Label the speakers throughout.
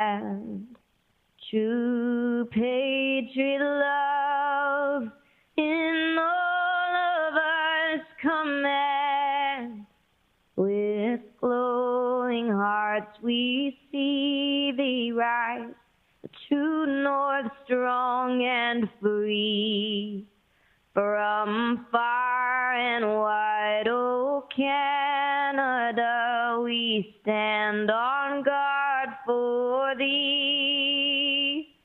Speaker 1: And true patriot love in all of us command. With glowing hearts we see thee rise, the true north strong and free. From far and wide, oh Canada, we stand on guard for thee.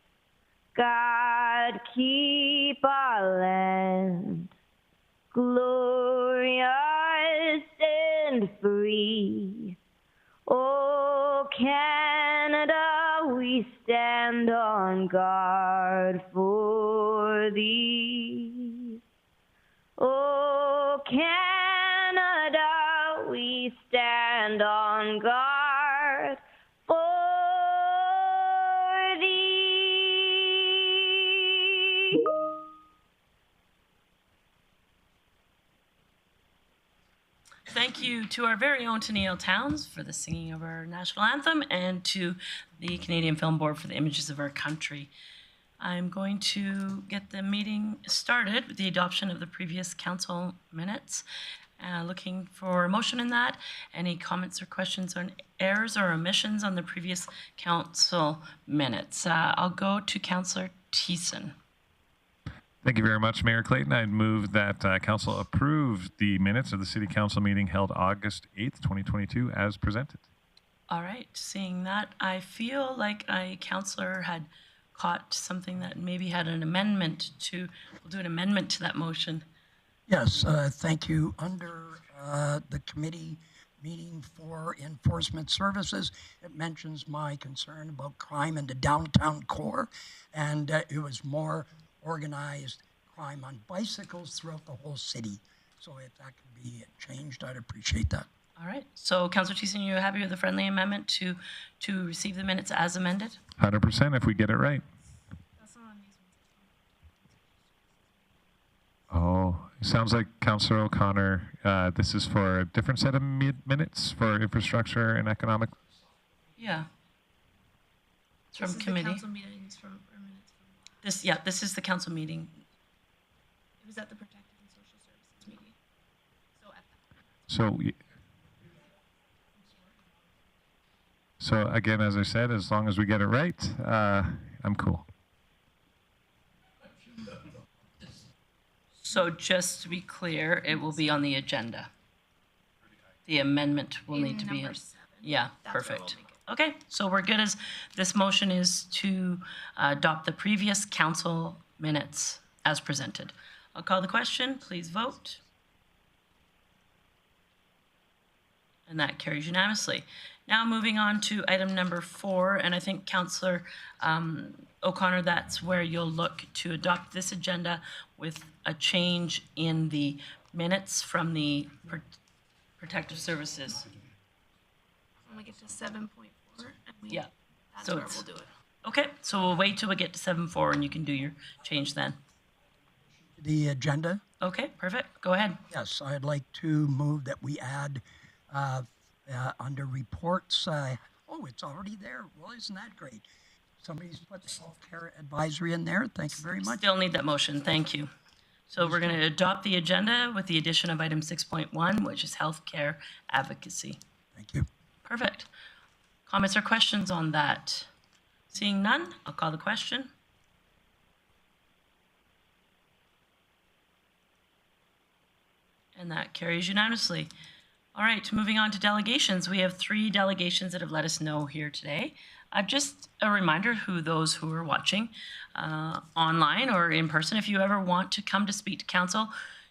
Speaker 1: God, keep our land glorious and free. Oh Canada, we stand on guard for thee. Oh Canada, we stand on guard for thee.
Speaker 2: Thank you to our very own Tenille Towns for the singing of our national anthem, and to the Canadian Film Board for the images of our country. I'm going to get the meeting started with the adoption of the previous council minutes. Looking for a motion in that. Any comments or questions on errors or omissions on the previous council minutes? I'll go to Councillor Thiessen.
Speaker 3: Thank you very much, Mayor Clayton. I'd move that council approve the minutes of the City Council meeting held August 8th, 2022 as presented.
Speaker 2: All right, seeing that, I feel like a councillor had caught something that maybe had an amendment to, we'll do an amendment to that motion.
Speaker 4: Yes, thank you. Under the committee meeting for enforcement services, it mentions my concern about crime in the downtown core, and it was more organized crime on bicycles throughout the whole city. So if that could be changed, I'd appreciate that.
Speaker 2: All right, so Councillor Thiessen, you happy with the friendly amendment to receive the minutes as amended?
Speaker 3: 100% if we get it right. Oh, it sounds like Councillor O'Connor, this is for a different set of minutes for infrastructure and economic.
Speaker 2: Yeah. It's from committee.
Speaker 5: Council meetings from, or minutes from.
Speaker 2: This is the council meeting.
Speaker 5: It was at the Protective and Social Services meeting. So at that.
Speaker 3: So again, as I said, as long as we get it right, I'm cool.
Speaker 2: So just to be clear, it will be on the agenda. The amendment will need to be in.
Speaker 5: 7.
Speaker 2: Yeah,
Speaker 5: That's
Speaker 2: perfect.
Speaker 5: where we'll
Speaker 2: Okay, so we're good as this motion is to adopt the previous council minutes as presented. I'll call the question. Please vote. And that carries unanimously. Now moving on to item number 4, and I think Councillor O'Connor, that's where you'll look to adopt this agenda with a change in the minutes from the protective services.
Speaker 5: When we get to 7.4,
Speaker 2: Yeah.
Speaker 5: that's
Speaker 2: So
Speaker 5: where
Speaker 2: it's-
Speaker 5: we'll do it.
Speaker 2: Okay, so we'll wait till we get to 7.4 and you can do your change then.
Speaker 4: The agenda,
Speaker 2: Okay, perfect. Go ahead.
Speaker 4: yes, I'd like to move that we add under reports, oh, it's already there. Well, isn't that great? Somebody's put self-care advisory in there. Thank you very much.
Speaker 2: Still need that motion. Thank you. So we're going to adopt the agenda with the addition of item 6.1, which is healthcare advocacy.
Speaker 4: Thank you.
Speaker 2: Perfect. Comments or questions on that? Seeing none, I'll call the question. And that carries unanimously. All right, moving on to delegations. We have 3 delegations that have let us know here today. Just a reminder who those who are watching online or in person, if you ever want to come to speak to council,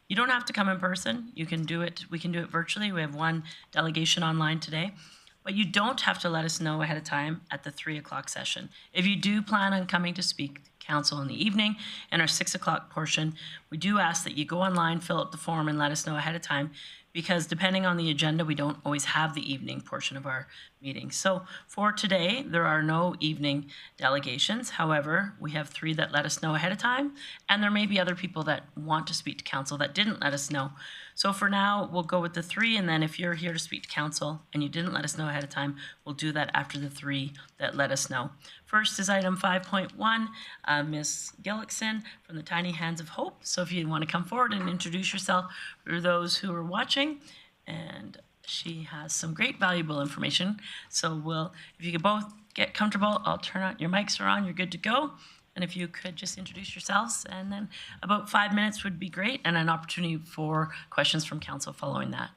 Speaker 2: you don't have to come in person. You can do it. We can do it virtually. We have 1 delegation online today. But you don't have to let us know ahead of time at the 3 o'clock session. If you do plan on coming to speak to council in the evening in our 6 o'clock portion, we do ask that you go online, fill out the form, and let us know ahead of time, because depending on the agenda, we don't always have the evening portion of our meeting. So for today, there are no evening delegations. However, we have 3 that let us know ahead of time, and there may be other people that want to speak to council that didn't let us know. So for now, we'll go with the 3, and then if you're here to speak to council and you didn't let us know ahead of time, we'll do that after the 3 that let us know. First is item 5.1, Ms. Gillickson from the Tiny Hands of Hope. So if you want to come forward and introduce yourself for those who are watching, and she has some great valuable information. So if you could both get comfortable, I'll turn on, your mics are on, you're good to go. And if you could just introduce yourselves, and then about 5 minutes would be great, and an opportunity for questions from council following that.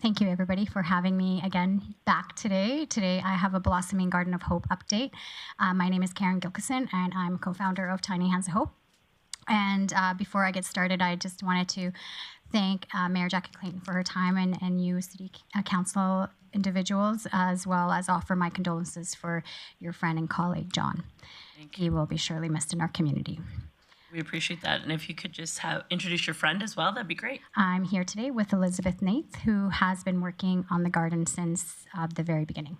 Speaker 6: Thank you, everybody, for having me again back today. Today, I have a Blossoming Garden of Hope update. My name is Karen Gilkison, and I'm co-founder of Tiny Hands of Hope. And before I get started, I just wanted to thank Mayor Jackie Clayton for her time, and you, City Council individuals, as well as offer my condolences for your friend and colleague, John. He will be surely missed in our community.
Speaker 2: We appreciate that. And if you could just introduce your friend as well, that'd be great.
Speaker 6: I'm here today with Elizabeth Nath, who has been working on the garden since the very beginning.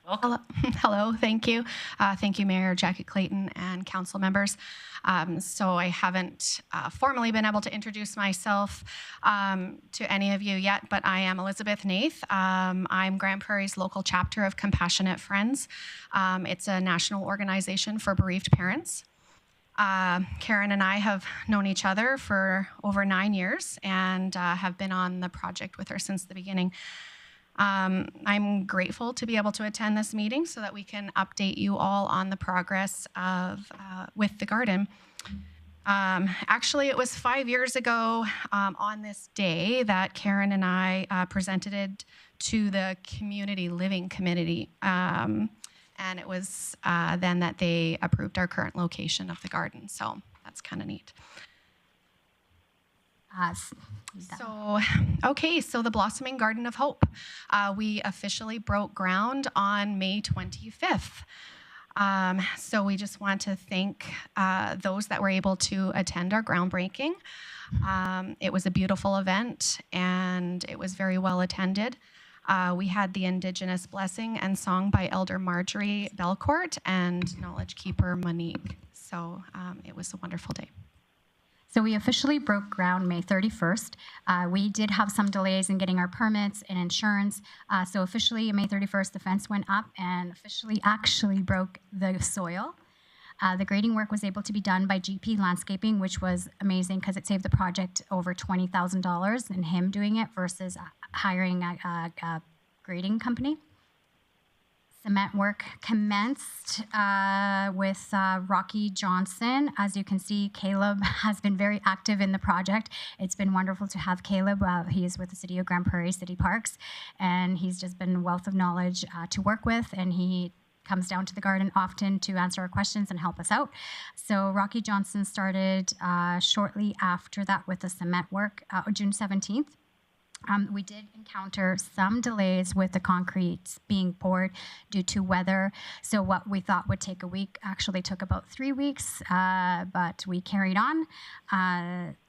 Speaker 2: Welcome.
Speaker 5: Hello, thank you. Thank you, Mayor Jackie Clayton and council members. So I haven't formally been able to introduce myself to any of you yet, but I am Elizabeth Nath. I'm Grande Prairie's local chapter of Compassionate Friends. It's a national organization for bereaved parents. Karen and I have known each other for over 9 years and have been on the project with her since the beginning. I'm grateful to be able to attend this meeting so that we can update you all on the progress of with the garden. Actually, it was 5 years ago on this day that Karen and I presented it to the Community Living Committee. And it was then that they approved our current location of the garden. So that's kind of neat. So the Blossoming Garden of Hope. We officially broke ground on May 25th. So we just want to thank those that were able to attend our groundbreaking. It was a beautiful event and it was very well attended. We had the Indigenous blessing and song by Elder Marjorie Belcourt and Knowledge Keeper Monique. So it was a wonderful day.
Speaker 6: So we officially broke ground May 31st. We did have some delays in getting our permits and insurance. So officially, May 31st, the fence went up and officially actually broke the soil. The grading work was able to be done by GP Landscaping, which was amazing because it saved the project over $20,000 and him doing it versus hiring a grading company. Cement work commenced with Rocky Johnson. As you can see, Caleb has been very active in the project. It's been wonderful to have Caleb. He is with the City of Grande Prairie City Parks, and he's just been a wealth of knowledge to work with, and he comes down to the garden often to answer our questions and help us out. So Rocky Johnson started shortly after that with the cement work, June 17th. We did encounter some delays with the concrete being poured due to weather. So what we thought would take a week actually took about 3 weeks, but we carried on.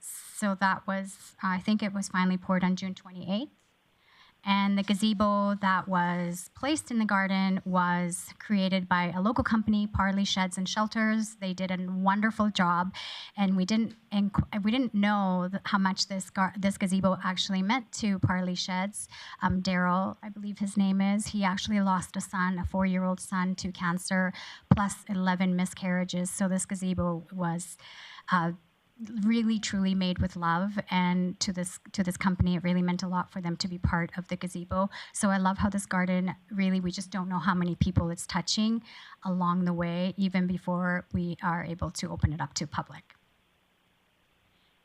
Speaker 6: So that was, I think it was finally poured on June 28th. And the gazebo that was placed in the garden was created by a local company, Parley Sheds and Shelters. They did a wonderful job, and we didn't know how much this gazebo actually meant to Parley Sheds. Daryl, I believe his name is, he actually lost a son, a 4-year-old son, to cancer, plus 11 miscarriages. So this gazebo was really truly made with love, and to this company it really meant a lot for them to be part of the gazebo. So I love how this garden really, we just don't know how many people it's touching along the way, even before we are able to open it up to public.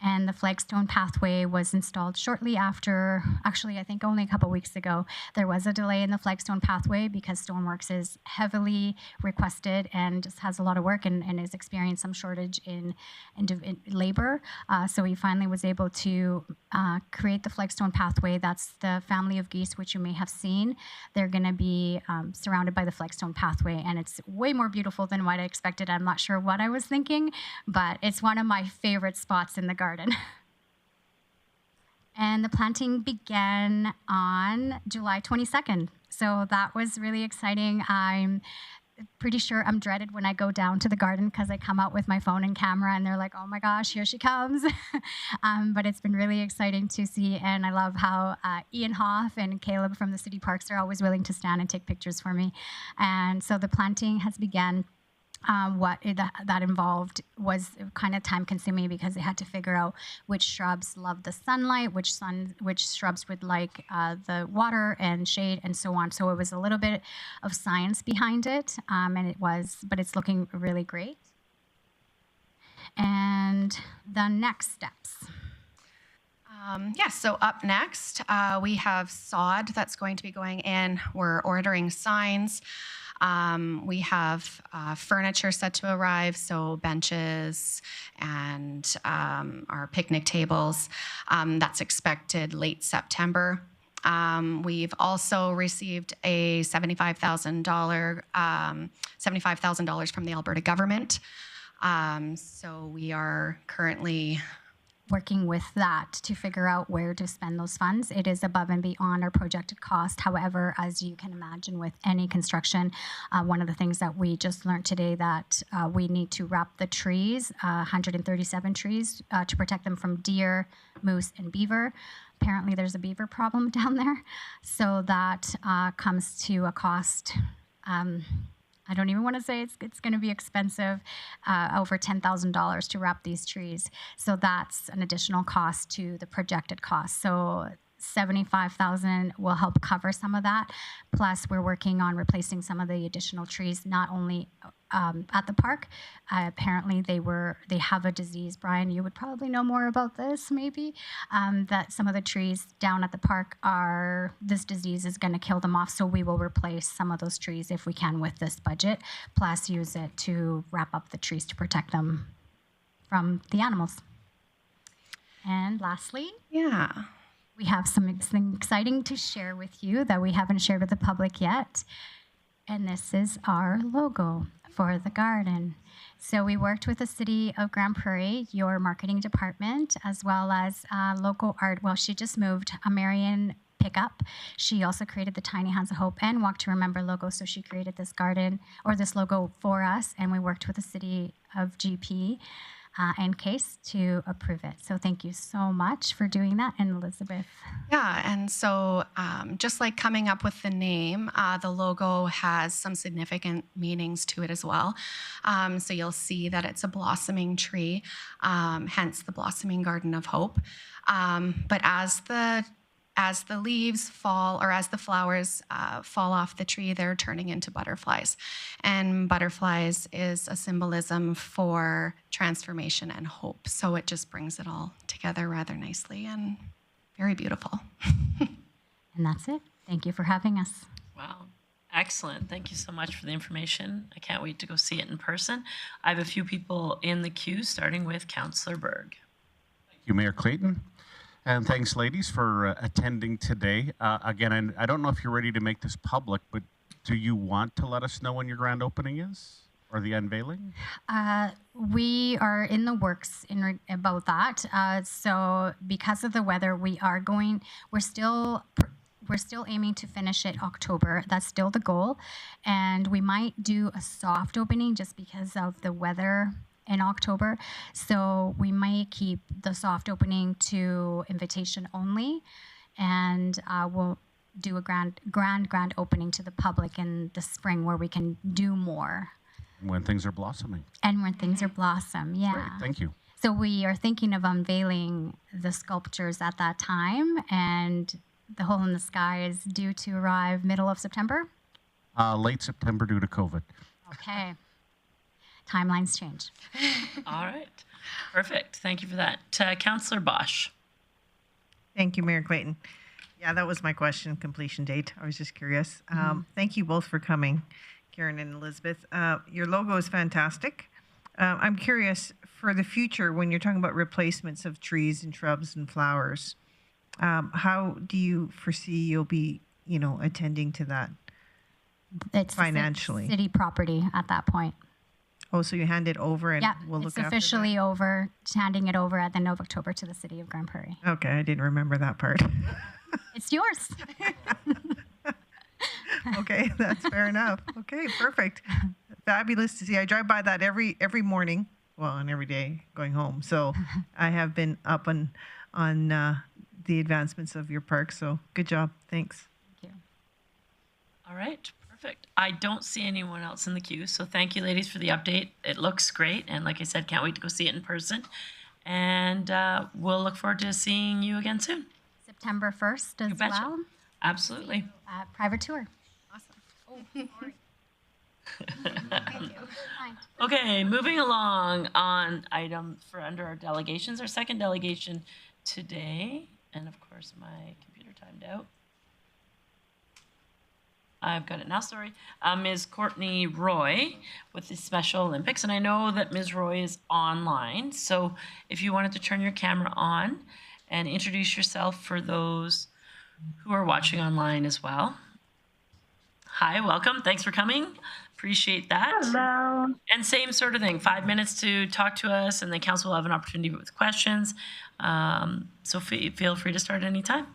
Speaker 6: And the Flagstone Pathway was installed shortly after, actually I think only a couple weeks ago. There was a delay in the Flagstone Pathway because Stoneworks is heavily requested and just has a lot of work and is experiencing some shortage in labor. So he finally was able to create the Flagstone Pathway. That's the family of geese, which you may have seen. They're gonna be surrounded by the Flagstone Pathway, and it's way more beautiful than what I expected. I'm not sure what I was thinking, but it's one of my favorite spots in the garden. And the planting began on July 22nd. So that was really exciting. I'm pretty sure I'm dreaded when I go down to the garden because I come out with my phone and camera and they're like, oh my gosh, here she comes. But it's been really exciting to see. And I love how Ian Hoff and Caleb from the city parks are always willing to stand and take pictures for me. And so the planting has begun. That involved was kind of time consuming because they had to figure out which shrubs love the sunlight, which shrubs would like the water and shade and so on. So it was a little bit of science behind it, but it's looking really great. And the next steps.
Speaker 5: So up next, we have sod that's going to be going in. We're ordering signs. We have furniture set to arrive, so benches and our picnic tables. That's expected late September. We've also received a $75,000 from the Alberta government. So we are currently
Speaker 6: working with that to figure out where to spend those funds. It is above and beyond our projected cost. However, as you can imagine with any construction, one of the things that we just learned today that we need to wrap the trees, 137 trees, to protect them from deer, moose, and beaver. Apparently there's a beaver problem down there. So that comes to a cost, I don't even want to say it's going to be expensive, over $10,000 to wrap these trees. So that's an additional cost to the projected cost. So $75,000 will help cover some of that. Plus, we're working on replacing some of the additional trees, not only at the park. Apparently, they have a disease. Brian, you would probably know more about this, maybe, that some of the trees down at the park this disease is going to kill them off. So we will replace some of those trees if we can with this budget, plus use it to wrap up the trees to protect them from the animals. And lastly, we have something exciting to share with you that we haven't shared with the public yet. And this is our logo for the garden. So we worked with the city of Grande Prairie, your marketing department, as well as local art. Well, she just moved, Marion Pickup. She also created the Tiny Hands of Hope and Walk to Remember logo. So she created this garden or this logo for us. And we worked with the city of GP and Case to approve it. So thank you so much for doing that. And Elizabeth.
Speaker 5: Yeah, and so just like coming up with the name, the logo has some significant meanings to it as well. So you'll see that it's a blossoming tree, hence the blossoming garden of hope. But as the leaves fall, or as the flowers fall off the tree, they're turning into butterflies. And butterflies is a symbolism for transformation and hope. So it just brings it all together rather nicely and very beautiful.
Speaker 6: And that's it. Thank you for having us.
Speaker 2: Wow. Excellent. Thank you so much for the information. I can't wait to go see it in person. I have a few people in the queue, starting with Councillor Berg.
Speaker 7: Thank you, Mayor Clayton. And thanks, ladies, for attending today. Again, I don't know if you're ready to make this public, but do you want to let us know when your grand opening is or the unveiling?
Speaker 6: We are in the works about that. So because of the weather, we're still aiming to finish it October. That's still the goal. And we might do a soft opening just because of the weather in October. So we might keep the soft opening to invitation only, and we'll do a grand opening to the public in the spring where we can do more.
Speaker 7: When things are blossoming.
Speaker 6: And when things are blossom, yeah.
Speaker 7: Great, thank you.
Speaker 6: So we are thinking of unveiling the sculptures at that time, and the Hole in the Sky is due to arrive middle of September?
Speaker 7: Late September due to COVID.
Speaker 6: Okay. Timelines change.
Speaker 2: All right. Perfect. Thank you for that. Councillor Bosch.
Speaker 8: Thank you, Mayor Clayton. Yeah, that was my question, completion date. I was just curious. Thank you both for coming, Karen and Elizabeth. Your logo is fantastic. I'm curious, for the future, when you're talking about replacements of trees and shrubs and flowers, how do you foresee you'll be, attending to that
Speaker 6: It's
Speaker 8: financially?
Speaker 6: City property at that point.
Speaker 8: Oh, so you hand it over and
Speaker 6: Yeah,
Speaker 8: we'll look
Speaker 6: it's
Speaker 8: after
Speaker 6: officially over, handing it over at the end of October to the city of Grande Prairie.
Speaker 8: that? Okay, I didn't remember that part.
Speaker 6: It's yours.
Speaker 8: Okay, that's fair enough. Okay, perfect. Fabulous to see. I drive by that every morning, well, and every day going home. So I have been up on the advancements of your park. So good job. Thanks.
Speaker 6: Thank you.
Speaker 2: All right, perfect. I don't see anyone else in the queue, so thank you, ladies, for the update. It looks great, and like I said, can't wait to go see it in person. And we'll look forward to seeing you again soon.
Speaker 6: September 1st as
Speaker 2: betcha.
Speaker 6: well.
Speaker 2: Absolutely.
Speaker 6: Private tour.
Speaker 5: Awesome. Oh, sorry.
Speaker 6: Thank you. Fine.
Speaker 2: Okay, moving along on item for under our delegations, our second delegation today, and of course my computer timed out. I've got it now, sorry. Ms. Courtney Roy with the Special Olympics, and I know that Ms. Roy is online, so if you wanted to turn your camera on and introduce yourself for those who are watching online as well. Hi, welcome. Thanks for coming. Appreciate that.
Speaker 1: Hello.
Speaker 2: And same sort of thing, 5 minutes to talk to us, and the council will have an opportunity with questions. So feel free to start anytime.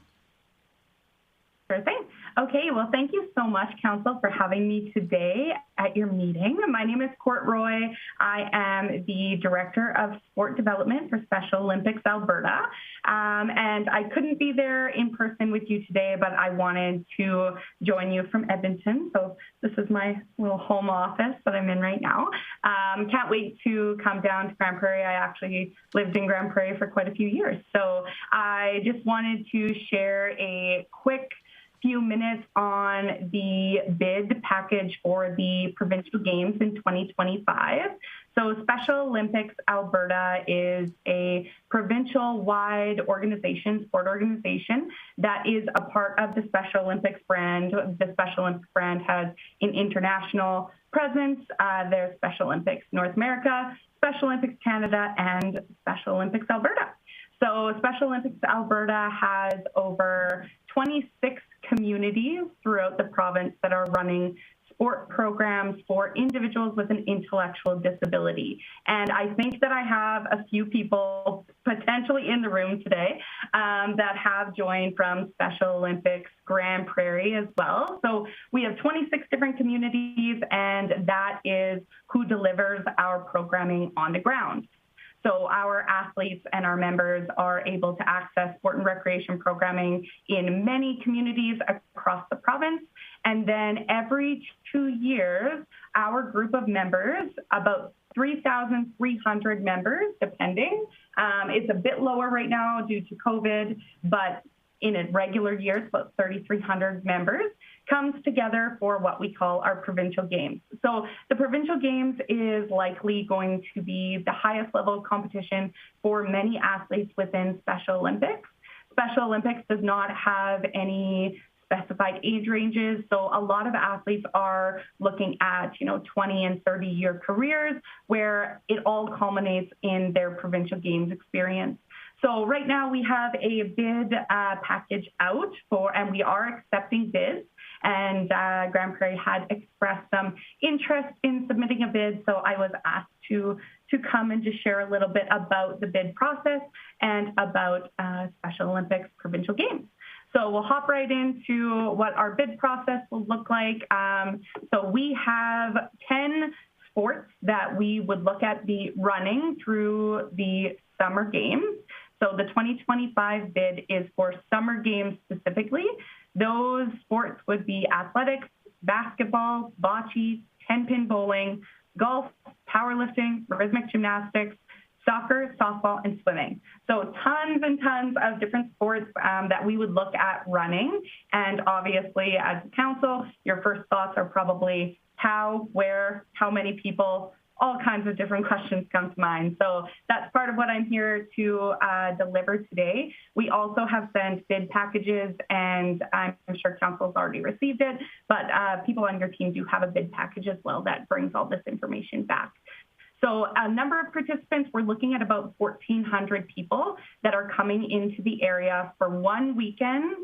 Speaker 9: Sure thing. Okay, well, thank you so much, Council, for having me today at your meeting. My name is Court Roy. I am the Director of Sport Development for Special Olympics Alberta. And I couldn't be there in person with you today, but I wanted to join you from Edmonton. So this is my little home office that I'm in right now. Can't wait to come down to Grande Prairie. I actually lived in Grande Prairie for quite a few years. So I just wanted to share a quick few minutes on the bid package for the Provincial Games in 2025. So Special Olympics Alberta is a provincial-wide organization, sport organization, that is a part of the Special Olympics brand. The Special Olympics brand has an international presence. There's Special Olympics North America, Special Olympics Canada, and Special Olympics Alberta. So Special Olympics Alberta has over 26 communities throughout the province that are running sport programs for individuals with an intellectual disability. And I think that I have a few people potentially in the room today that have joined from Special Olympics Grande Prairie as well. So we have 26 different communities, and that is who delivers our programming on the ground. So our athletes and our members are able to access sport and recreation programming in many communities across the province. And then every 2 years, our group of members, about 3,300 members, depending. It's a bit lower right now due to COVID, but in a regular year, it's about 3,300 members, comes together for what we call our Provincial Games. So the Provincial Games is likely going to be the highest level of competition for many athletes within Special Olympics. Special Olympics does not have any specified age ranges, so a lot of athletes are looking at 20 and 30-year careers where it all culminates in their Provincial Games experience. So right now we have a bid package out and we are accepting bids. And Grande Prairie had expressed some interest in submitting a bid, so I was asked to come and just share a little bit about the bid process and about Special Olympics Provincial Games. So we'll hop right into what our bid process will look like. So we have 10 sports that we would look at the running through the Summer Games. So the 2025 bid is for Summer Games specifically. Those sports would be athletics, basketball, bocce, 10-pin bowling, golf, powerlifting, rhythmic gymnastics, soccer, softball, and swimming. So tons and tons of different sports that we would look at running. And obviously, as a council, your first thoughts are probably how, where, how many people, all kinds of different questions come to mind. So that's part of what I'm here to deliver today. We also have sent bid packages, and I'm sure council's already received it, but people on your team do have a bid package as well that brings all this information back. So a number of participants, we're looking at about 1,400 people that are coming into the area for one weekend,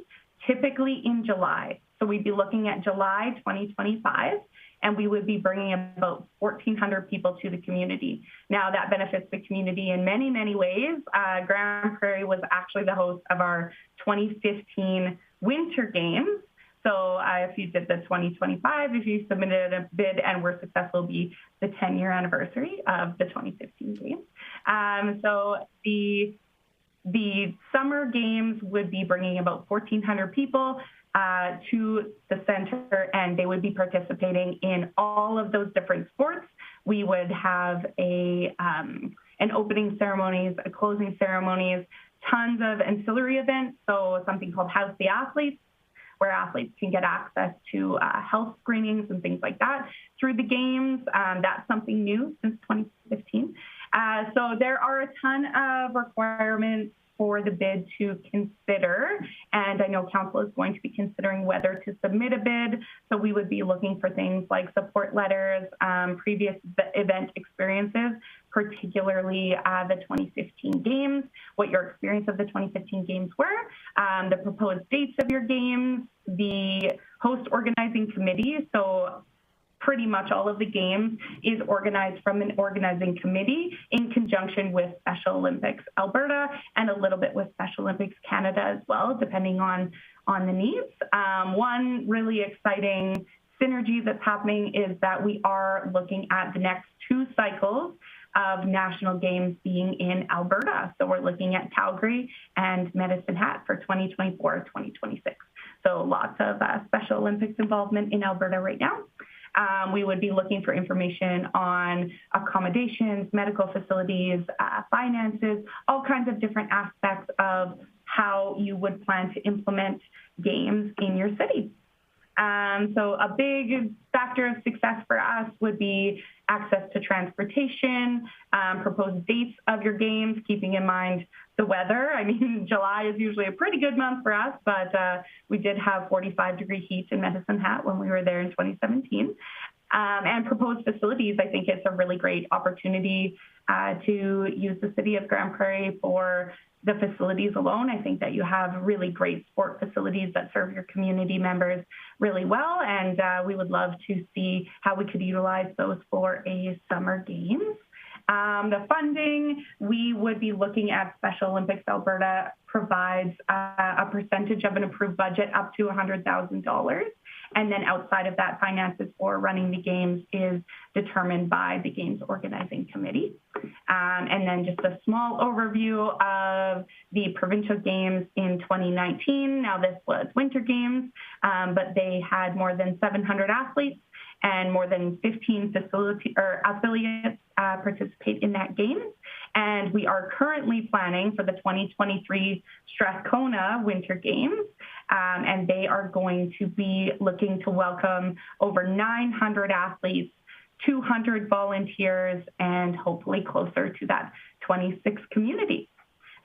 Speaker 9: typically in July. So we'd be looking at July 2025. and we would be bringing about 1,400 people to the community. Now, that benefits the community in many, many ways. Grande Prairie was actually the host of our 2015 Winter Games. So if you did the 2025, if you submitted a bid and were successful, it'll be the 10-year anniversary of the 2015 Games. So the summer games would be bringing about 1,400 people to the center, and they would be participating in all of those different sports. We would have an opening ceremonies, a closing ceremonies, tons of ancillary events. So something called House the Athletes, where athletes can get access to health screenings and things like that through the games. That's something new since 2015. So there are a ton of requirements for the bid to consider, and I know council is going to be considering whether to submit a bid. So we would be looking for things like support letters, previous event experiences, particularly the 2015 games, what your experience of the 2015 games were, the proposed dates of your games, the host organizing committee. So pretty much all of the games is organized from an organizing committee in conjunction with Special Olympics Alberta and a little bit with Special Olympics Canada as well, depending on the needs. One really exciting synergy that's happening is that we are looking at the next 2 cycles of national games being in Alberta. So we're looking at Calgary and Medicine Hat for 2024-2026. So lots of Special Olympics involvement in Alberta right now. We would be looking for information on accommodations, medical facilities, finances, all kinds of different aspects of how you would plan to implement games in your city. So a big factor of success for us would be access to transportation, proposed dates of your games, keeping in mind the weather. I mean, July is usually a pretty good month for us, but we did have 45-degree heat in Medicine Hat when we were there in 2017. And proposed facilities, I think it's a really great opportunity to use the city of Grande Prairie for the facilities alone. I think that you have really great sport facilities that serve your community members really well, and we would love to see how we could utilize those for a summer games. The funding, we would be looking at Special Olympics Alberta provides a percentage of an approved budget up to $100,000. And then outside of that, finances for running the games is determined by the Games Organizing Committee. And then just a small overview of the Provincial Games in 2019. Now this was Winter Games, but they had more than 700 athletes and more than 15 affiliates participate in that game. And we are currently planning for the 2023 Strathcona Winter Games, and they are going to be looking to welcome over 900 athletes, 200 volunteers, and hopefully closer to that 26 community.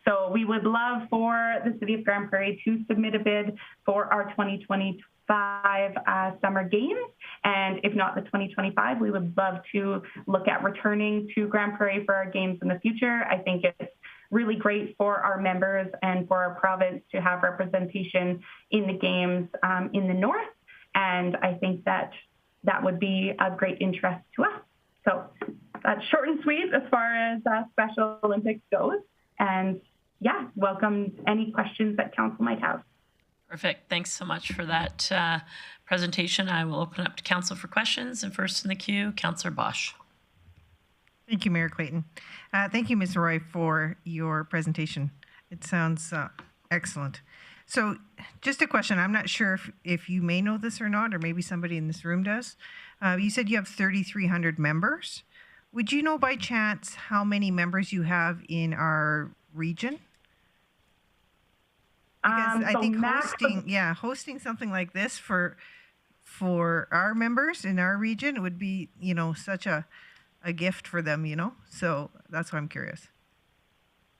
Speaker 9: So we would love for the City of Grande Prairie to submit a bid for our 2025 summer games. And if not the 2025, we would love to look at returning to Grande Prairie for our games in the future. I think it's really great for our members and for our province to have representation in the games in the north. And I think that that would be of great interest to us. So that's short and sweet as far as Special Olympics goes. And yeah, welcome any questions that council might have.
Speaker 2: Perfect. Thanks so much for that presentation. I will open up to council for questions. And first in the queue, Councillor Bosch.
Speaker 8: Thank you, Mayor Clayton. Thank you, Ms. Roy, for your presentation. It sounds excellent. So just a question. I'm not sure if you may know this or not, or maybe somebody in this room does. You said you have 3,300 members. Would you know by chance how many members you have in our region? Because I think hosting something like this for our members in our region would be, such a gift for them, So that's why I'm curious.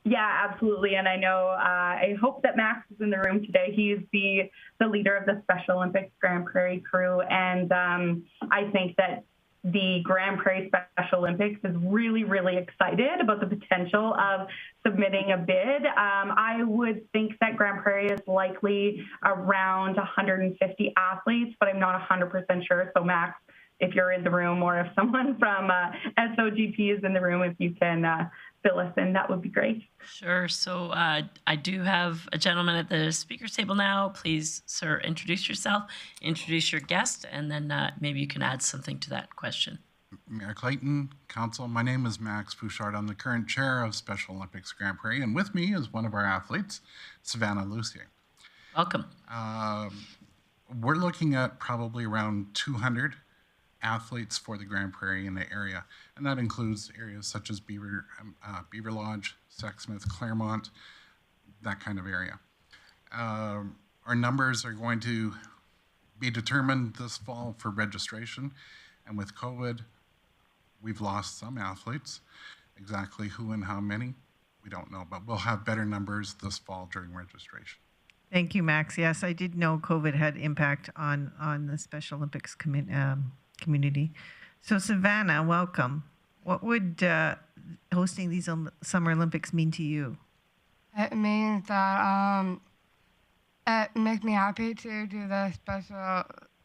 Speaker 9: Yeah, absolutely. And I know, I hope that Max is in the room today. He's the leader of the Special Olympics Grande Prairie crew. And I think that the Grande Prairie Special Olympics is really, really excited about the potential of submitting a bid. I would think that Grande Prairie is likely around 150 athletes, but I'm not 100% sure. So Max, if you're in the room or if someone from SOGP is in the room, if you can fill us in, that would be great.
Speaker 2: Sure. So I do have a gentleman at the speaker's table now. Please, sir, introduce yourself, introduce your guest, and then maybe you can add something to that question.
Speaker 10: Mayor Clayton, Council, my name is Max Bouchard. I'm the current chair of Special Olympics Grande Prairie, and with me is one of our athletes, Savannah Lucier.
Speaker 2: Welcome.
Speaker 10: We're looking at probably around 200 athletes for the Grande Prairie in the area, and that includes areas such as Beaver Lodge, Sexsmith, Claremont, that kind of area. Our numbers are going to be determined this fall for registration, and with COVID, we've lost some athletes. Exactly who and how many, we don't know, but we'll have better numbers this fall during registration.
Speaker 8: Thank you, Max. Yes, I did know COVID had impact on the Special Olympics community. So Savannah, welcome. What would hosting these Summer Olympics mean to you?
Speaker 11: It means that it makes me happy to do the Special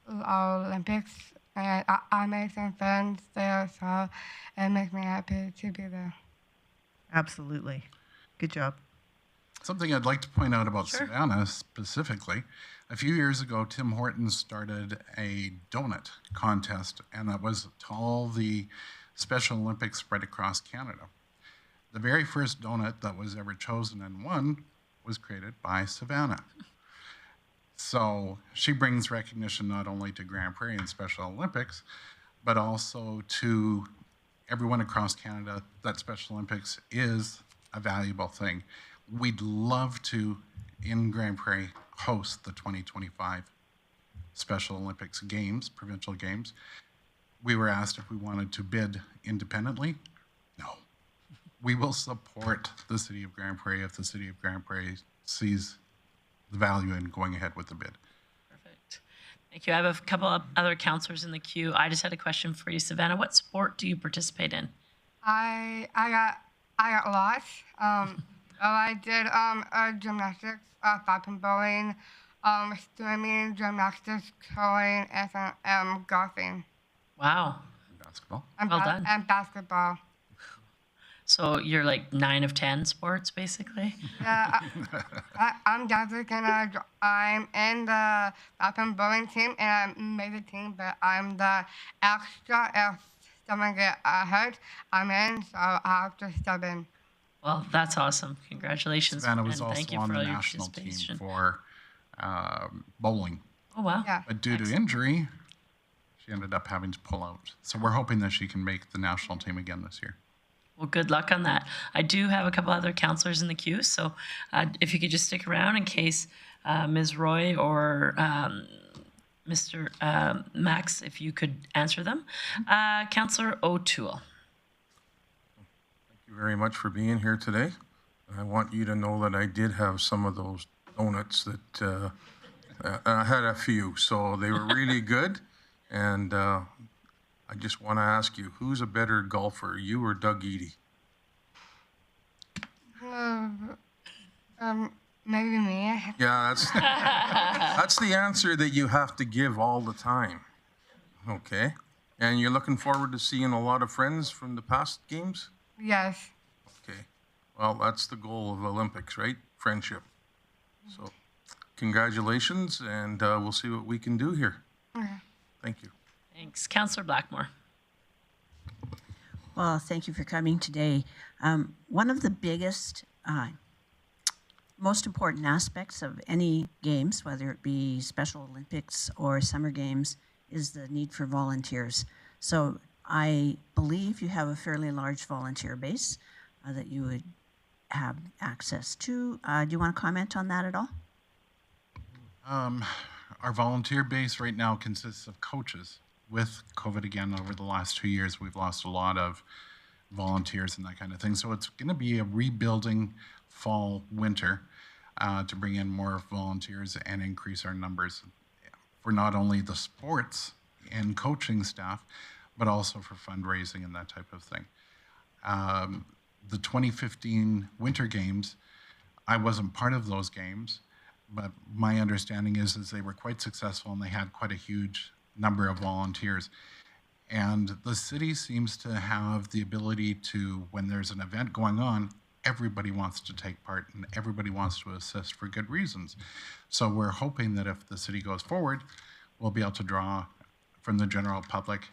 Speaker 11: Olympics. And I made some friends there, so it makes me happy to be there.
Speaker 8: Absolutely. Good job.
Speaker 10: Something I'd like to point out about Savannah specifically, a few years ago, Tim Hortons started a donut contest, and that was to all the Special Olympics spread across Canada. The very first donut that was ever chosen and won was created by Savannah. So she brings recognition not only to Grande Prairie and Special Olympics, but also to everyone across Canada that Special Olympics is a valuable thing. We'd love to, in Grande Prairie, host the 2025 Special Olympics Games, Provincial Games. We were asked if we wanted to bid independently. No. We will support the City of Grande Prairie if the City of Grande Prairie sees the value in going ahead with the bid.
Speaker 2: Perfect. Thank you. I have a couple of other counselors in the queue. I just had a question for you, Savannah. What sport do you participate in?
Speaker 11: I got lots. I did gymnastics, badminton, bowling, swimming, gymnastics, curling, and golfing.
Speaker 2: Wow.
Speaker 10: Basketball.
Speaker 2: Well done.
Speaker 11: And basketball.
Speaker 2: So you're like 9 of 10 sports, basically?
Speaker 11: Yeah, I'm Jessica, and I'm in the badminton bowling team, and I made the team, but I'm the extra if someone get hurt. I'm in, so I have to step in.
Speaker 2: Well, that's awesome. Congratulations.
Speaker 10: Savannah was
Speaker 2: and
Speaker 10: also
Speaker 2: thank you
Speaker 10: on
Speaker 2: for
Speaker 10: the
Speaker 2: all your
Speaker 10: national team
Speaker 2: participation.
Speaker 10: for bowling.
Speaker 2: Oh, wow.
Speaker 11: Yeah.
Speaker 10: But due to injury, she ended up having to pull out. So we're hoping that she can make the national team again this year.
Speaker 2: Well, good luck on that. I do have a couple other counselors in the queue, so if you could just stick around in case Ms. Roy or Mr. Max, if you could answer them. Councillor O'Toole.
Speaker 12: Thank you very much for being here today. I want you to know that I did have some of those donuts that I had a few, so they were really good. And I just want to ask you, who's a better golfer, you or Doug Eady?
Speaker 11: Maybe me.
Speaker 12: Yeah, that's the answer that you have to give all the time. Okay. And you're looking forward to seeing a lot of friends from the past games?
Speaker 11: Yes.
Speaker 12: Okay. Well, that's the goal of Olympics, right? Friendship. So congratulations, and we'll see what we can do here.
Speaker 11: Okay.
Speaker 12: Thank you.
Speaker 2: Thanks. Councillor Blackmore.
Speaker 13: Well, thank you for coming today. One of the biggest, most important aspects of any games, whether it be Special Olympics or Summer Games, is the need for volunteers. So I believe you have a fairly large volunteer base that you would have access to. Do you want to comment on that at all?
Speaker 10: Our volunteer base right now consists of coaches. With COVID again over the last 2 years, we've lost a lot of volunteers and that kind of thing. So it's going to be a rebuilding fall, winter to bring in more volunteers and increase our numbers for not only the sports and coaching staff, but also for fundraising and that type of thing. The 2015 Winter Games, I wasn't part of those games, but my understanding is they were quite successful and they had quite a huge number of volunteers. And the city seems to have the ability to, when there's an event going on, everybody wants to take part and everybody wants to assist for good reasons. So we're hoping that if the city goes forward, we'll be able to draw from the general public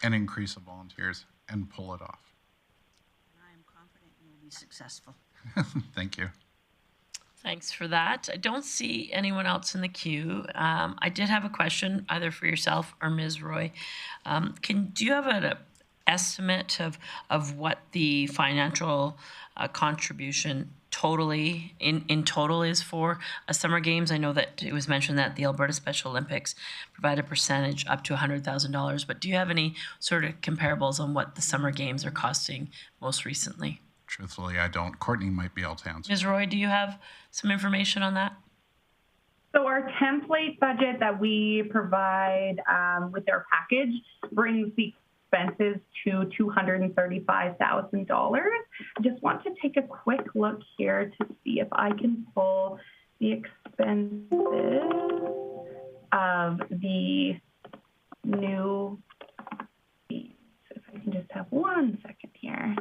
Speaker 10: an increase of volunteers and pull it off.
Speaker 13: And I am confident you will be successful.
Speaker 10: Thank you.
Speaker 2: Thanks for that. I don't see anyone else in the queue. I did have a question either for yourself or Ms. Roy. Do you have an estimate of what the financial contribution totally in total is for summer games? I know that it was mentioned that the Alberta Special Olympics provide a percentage up to $100,000, but do you have any sort of comparables on what the summer games are costing most recently?
Speaker 10: Truthfully, I don't. Courtney might be able to answer.
Speaker 2: Ms. Roy, do you have some information on that?
Speaker 9: So our template budget that we provide with our package brings the expenses to $235,000. I just want to take a quick look here to see if I can pull the expenses of the new fees. If I can just have 1 second here.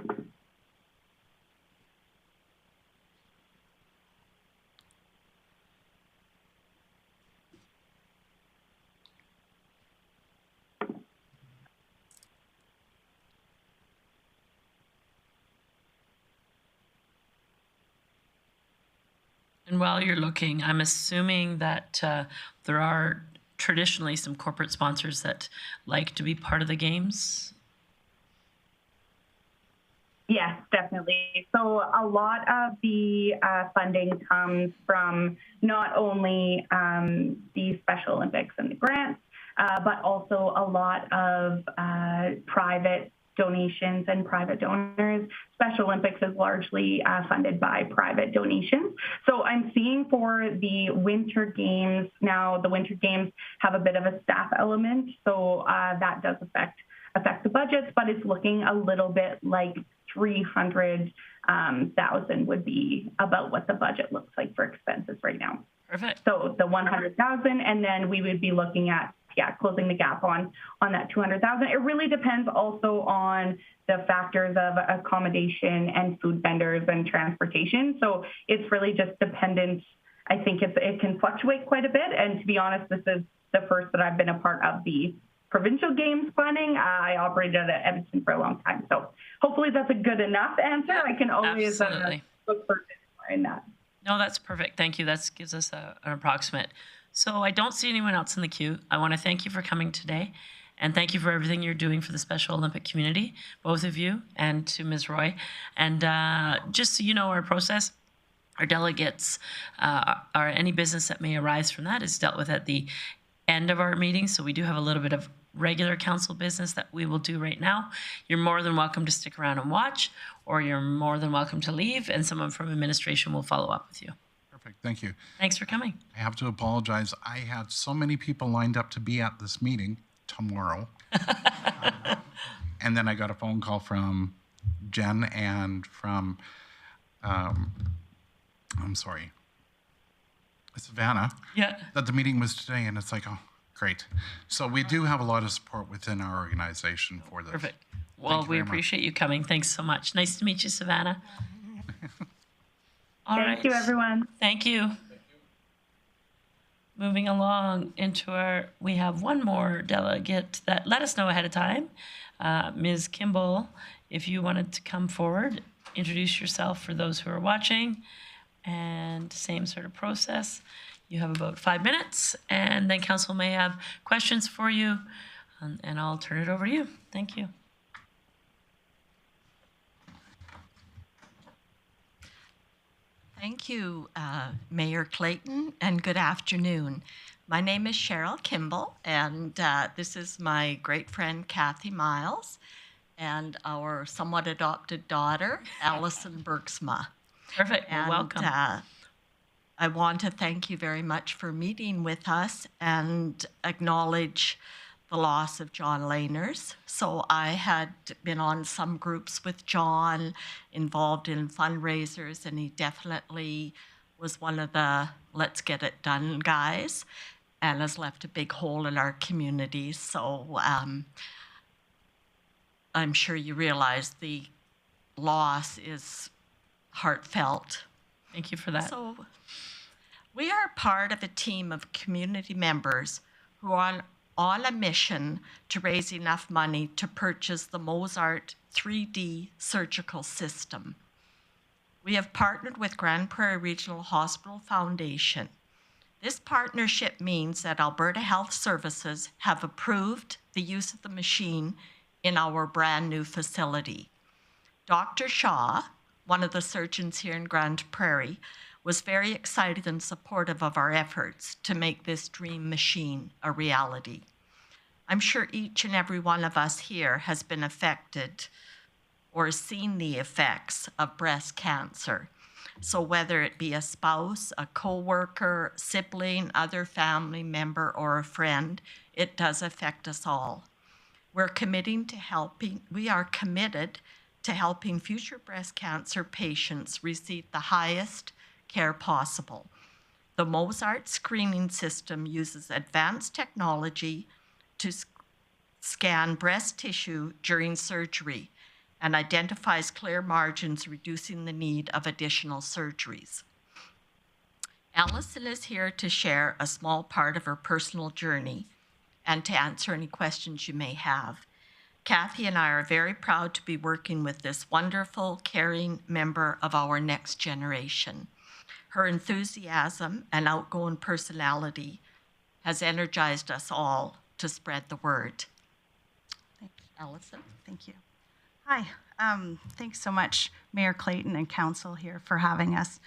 Speaker 2: And while you're looking, I'm assuming that there are traditionally some corporate sponsors that like to be part of the games.
Speaker 9: Yes, definitely. So a lot of the funding comes from not only the Special Olympics and the grants, but also a lot of private donations and private donors. Special Olympics is largely funded by private donations. So I'm seeing for the Winter Games, now the Winter Games have a bit of a staff element, so that does affect the budgets, but it's looking a little bit like 300,000 would be about what the budget looks like for expenses right now.
Speaker 2: Perfect.
Speaker 9: So the 100,000, and then we would be looking at closing the gap on that 200,000. It really depends also on the factors of accommodation and food vendors and transportation. So it's really just dependent. I think it can fluctuate quite a bit. And to be honest, this is the first that I've been a part of the Provincial Games planning. I operated at Edmonton for a long time. So hopefully that's a good enough answer. I can always look for more in that.
Speaker 2: No, that's perfect. Thank you. That gives us an approximate. So I don't see anyone else in the queue. I want to thank you for coming today, and thank you for everything you're doing for the Special Olympic community, both of you, and to Ms. Roy. And just so you know our process, our delegates, or any business that may arise from that is dealt with at the end of our meeting. So we do have a little bit of regular council business that we will do right now. You're more than welcome to stick around and watch, or you're more than welcome to leave, and someone from administration will follow up with you.
Speaker 10: Perfect. Thank you.
Speaker 2: Thanks for coming.
Speaker 10: I have to apologize. I had so many people lined up to be at this meeting tomorrow. And then I got a phone call from Jen and from, I'm sorry, Savannah, that the meeting was today, and it's like, oh, great. So we do have a lot of support within our organization for this.
Speaker 2: Perfect. Well, we appreciate you coming. Thanks so much. Nice to meet you, Savannah. All right.
Speaker 9: Thank you, everyone.
Speaker 2: Thank you. Moving along into we have one more delegate that let us know ahead of time. Ms. Kimball, if you wanted to come forward, introduce yourself for those who are watching, and same sort of process. You have about 5 minutes, and then council may have questions for you, and I'll turn it over to you. Thank you.
Speaker 14: Thank you, Mayor Clayton, and good afternoon. My name is Cheryl Kimball, and this is my great friend, Kathy Miles, and our somewhat adopted daughter, Allison Bergsma.
Speaker 2: Perfect.
Speaker 14: And,
Speaker 2: welcome.
Speaker 14: I want to thank you very much for meeting with us and acknowledge the loss of John Lainers. So I had been on some groups with John, involved in fundraisers, and he definitely was one of the let's get it done guys. and has left a big hole in our community. So I'm sure you realize the loss is heartfelt.
Speaker 2: Thank you for that.
Speaker 14: So we are part of a team of community members who are on a mission to raise enough money to purchase the Mozart 3D surgical system. We have partnered with Grande Prairie Regional Hospital Foundation. This partnership means that Alberta Health Services have approved the use of the machine in our brand new facility. Dr. Shaw, one of the surgeons here in Grande Prairie, was very excited and supportive of our efforts to make this dream machine a reality. I'm sure each and every one of us here has been affected or seen the effects of breast cancer. So whether it be a spouse, a co-worker, sibling, other family member, or a friend, it does affect us all. We are committed to helping future breast cancer patients receive the highest care possible. The Mozart screening system uses advanced technology to scan breast tissue during surgery and identifies clear margins, reducing the need of additional surgeries. Allison is here to share a small part of her personal journey and to answer any questions you may have. Kathy and I are very proud to be working with this wonderful, caring member of our next generation. Her enthusiasm and outgoing personality has energized us all to spread the word. Allison.
Speaker 15: Thank you. Hi. Thanks so much, Mayor Clayton and Council here for having us.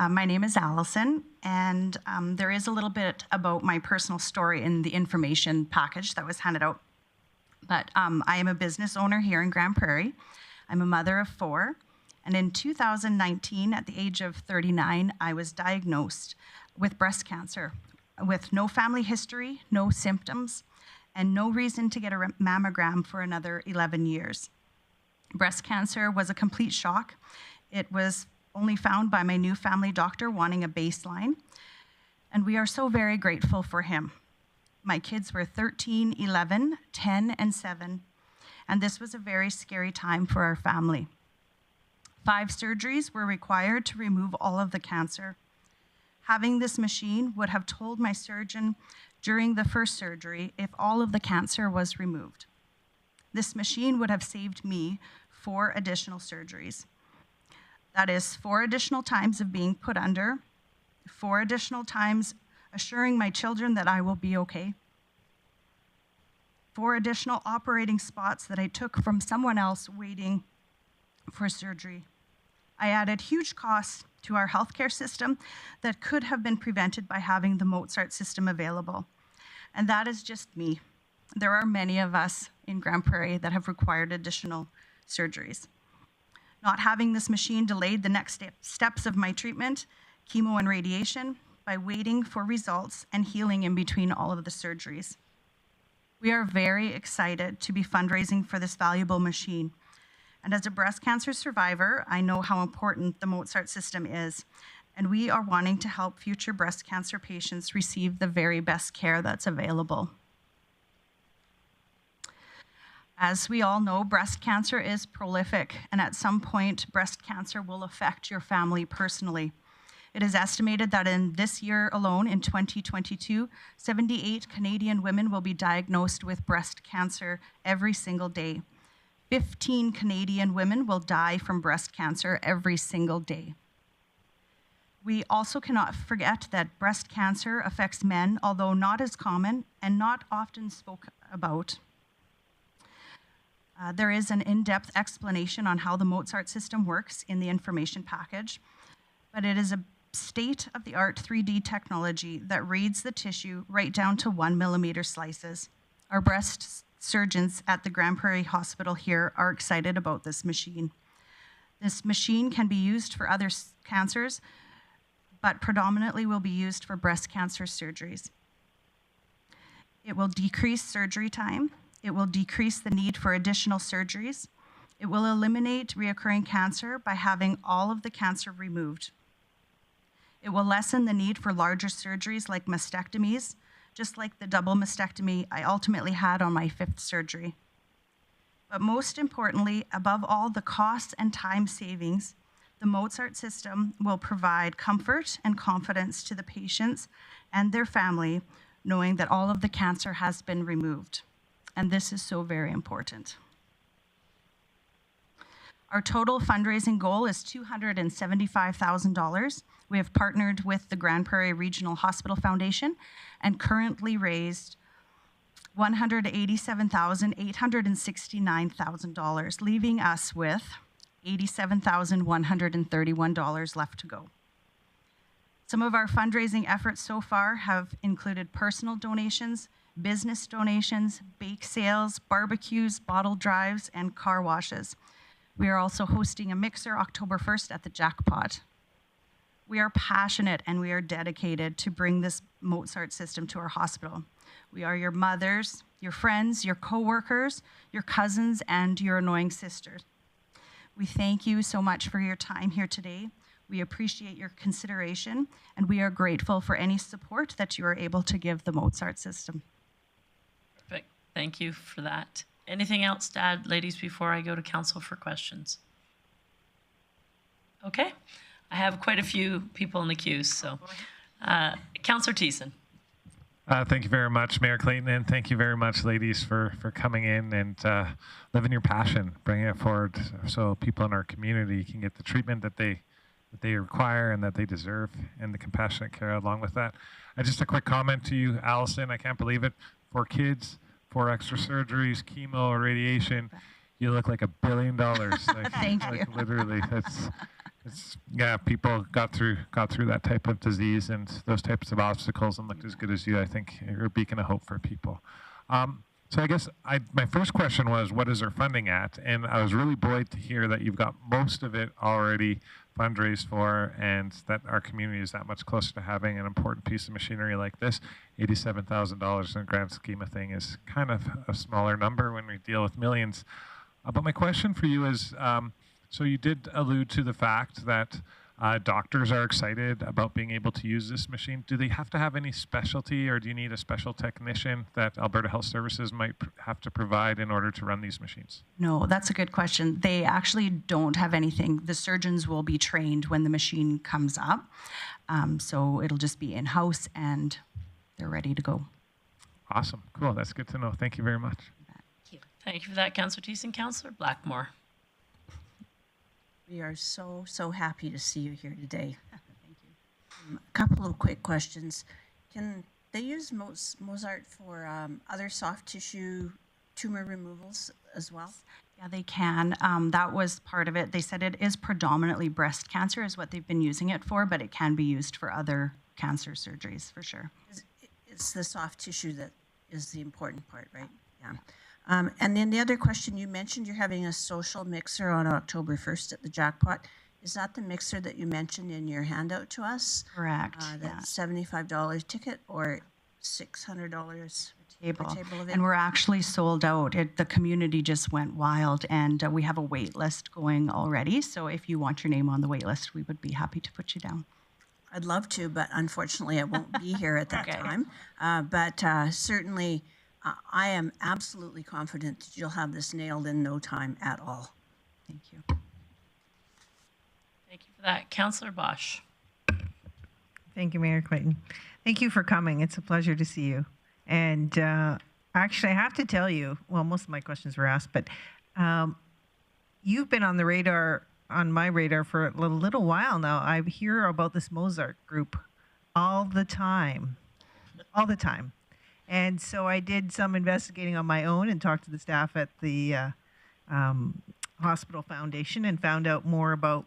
Speaker 15: My name is Allison, and there is a little bit about my personal story in the information package that was handed out. But I am a business owner here in Grande Prairie. I'm a mother of 4. And in 2019, at the age of 39, I was diagnosed with breast cancer with no family history, no symptoms, and no reason to get a mammogram for another 11 years. Breast cancer was a complete shock. It was only found by my new family doctor wanting a baseline, and we are so very grateful for him. My kids were 13, 11, 10, and 7, and this was a very scary time for our family. 5 surgeries were required to remove all of the cancer. Having this machine would have told my surgeon during the first surgery if all of the cancer was removed. This machine would have saved me 4 additional surgeries. That is 4 additional times of being put under, 4 additional times assuring my children that I will be okay, 4 additional operating spots that I took from someone else waiting for surgery. I added huge costs to our healthcare system that could have been prevented by having the Mozart system available. And that is just me. There are many of us in Grande Prairie that have required additional surgeries. Not having this machine delayed the next steps of my treatment, chemo and radiation, by waiting for results and healing in between all of the surgeries. We are very excited to be fundraising for this valuable machine. And as a breast cancer survivor, I know how important the Mozart system is, and we are wanting to help future breast cancer patients receive the very best care that's available. As we all know, breast cancer is prolific, and at some point, breast cancer will affect your family personally. It is estimated that in this year alone, in 2022, 78 Canadian women will be diagnosed with breast cancer every single day. 15 Canadian women will die from breast cancer every single day. We also cannot forget that breast cancer affects men, although not as common and not often spoken about. There is an in-depth explanation on how the Mozart system works in the information package, but it is a state-of-the-art 3D technology that reads the tissue right down to 1 millimeter slices. Our breast surgeons at the Grande Prairie Hospital here are excited about this machine. This machine can be used for other cancers, but predominantly will be used for breast cancer surgeries. It will decrease surgery time. It will decrease the need for additional surgeries. It will eliminate recurring cancer by having all of the cancer removed. It will lessen the need for larger surgeries like mastectomies, just like the double mastectomy I ultimately had on my 5th surgery. But most importantly, above all the costs and time savings, the Mozart system will provide comfort and confidence to the patients and their family, knowing that all of the cancer has been removed. And this is so very important. Our total fundraising goal is $275,000. We have partnered with the Grande Prairie Regional Hospital Foundation and currently raised $187,869,000, leaving us with $87,131 left to go. Some of our fundraising efforts so far have included personal donations, business donations, bake sales, barbecues, bottle drives, and car washes. We are also hosting a mixer October 1st at the Jackpot. We are passionate and we are dedicated to bring this Mozart system to our hospital. We are your mothers, your friends, your coworkers, your cousins, and your annoying sisters. We thank you so much for your time here today. We appreciate your consideration, and we are grateful for any support that you are able to give the Mozart system.
Speaker 2: Perfect. Thank you for that. Anything else to add, ladies, before I go to council for questions? Okay. I have quite a few people in the queue, so. Councillor Thiessen.
Speaker 3: Thank you very much, Mayor Clayton, and thank you very much, ladies, for coming in and living your passion, bringing it forward so people in our community can get the treatment that they require and that they deserve, and the compassionate care along with that. Just a quick comment to you, Allison. I can't believe it. 4 kids, 4 extra surgeries, chemo, radiation. You look like $1 billion. Like,
Speaker 15: Thank you.
Speaker 3: Literally, yeah. People got through that type of disease and those types of obstacles and looked as good as you. I think you're a beacon of hope for people. So I guess my first question was, what is our funding at? And I was really buoyed to hear that you've got most of it already fundraised for, and that our community is that much closer to having an important piece of machinery like this. $87,000 in the grand scheme of thing is kind of a smaller number when we deal with millions. But my question for you is, so you did allude to the fact that doctors are excited about being able to use this machine. Do they have to have any specialty, or do you need a special technician that Alberta Health Services might have to provide in order to run these machines?
Speaker 15: No, that's a good question. They actually don't have anything. The surgeons will be trained when the machine comes up. So it'll just be in-house and they're ready to go.
Speaker 3: Awesome. Cool. That's good to know. Thank you very much.
Speaker 2: Thank you for that, Councillor Thiessen. Councillor Blackmore.
Speaker 13: We are so, so happy to see you here today. Thank you. A couple of quick questions. Can they use Mozart for other soft tissue tumor removals as well?
Speaker 15: Yeah, they can. That was part of it. They said it is predominantly breast cancer is what they've been using it for, but it can be used for other cancer surgeries for sure.
Speaker 13: It's the soft tissue that is the important part, right? Yeah. And then the other question, you mentioned you're having a social mixer on October 1st at the Jackpot. Is that the mixer that you mentioned in your handout to us?
Speaker 15: Correct.
Speaker 13: That's $75 ticket or $600
Speaker 15: table.
Speaker 13: Per table
Speaker 15: And we're actually sold out. The community just went wild, and we have a wait list going already. So if you want your name on the wait list, we would be happy to put you down.
Speaker 13: I'd love to, but unfortunately I won't be here at that time. But certainly, I am absolutely confident that you'll have this nailed in no time at all.
Speaker 15: Thank you.
Speaker 2: Thank you for that. Councillor Bosch.
Speaker 8: Thank you, Mayor Clayton. Thank you for coming. It's a pleasure to see you. And actually, I have to tell you, well, most of my questions were asked, but you've been on the radar, on my radar for a little while now. I hear about this Mozart group all the time. And so I did some investigating on my own and talked to the staff at the Hospital Foundation and found out more about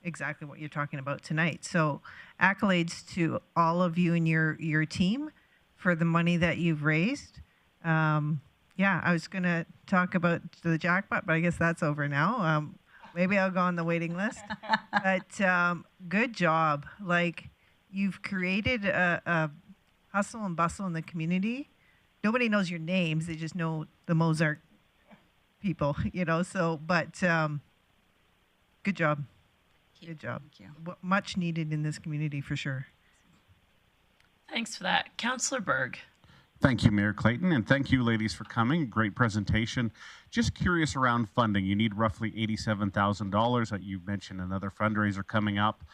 Speaker 8: exactly what you're talking about tonight. So accolades to all of you and your team for the money that you've raised. Yeah, I was going to talk about the Jackpot, but I guess that's over now. Maybe I'll go on the waiting list. But good job. Like, you've created a hustle and bustle in the community. Nobody knows your names. They just know the Mozart people, you know. So, but good job. Good job.
Speaker 15: Thank you.
Speaker 8: Much needed in this community for sure.
Speaker 2: Thanks for that. Councillor Berg.
Speaker 7: Thank you, Mayor Clayton, and thank you, ladies, for coming. Great presentation. Just curious around funding. You need roughly $87,000. You mentioned another fundraiser coming up.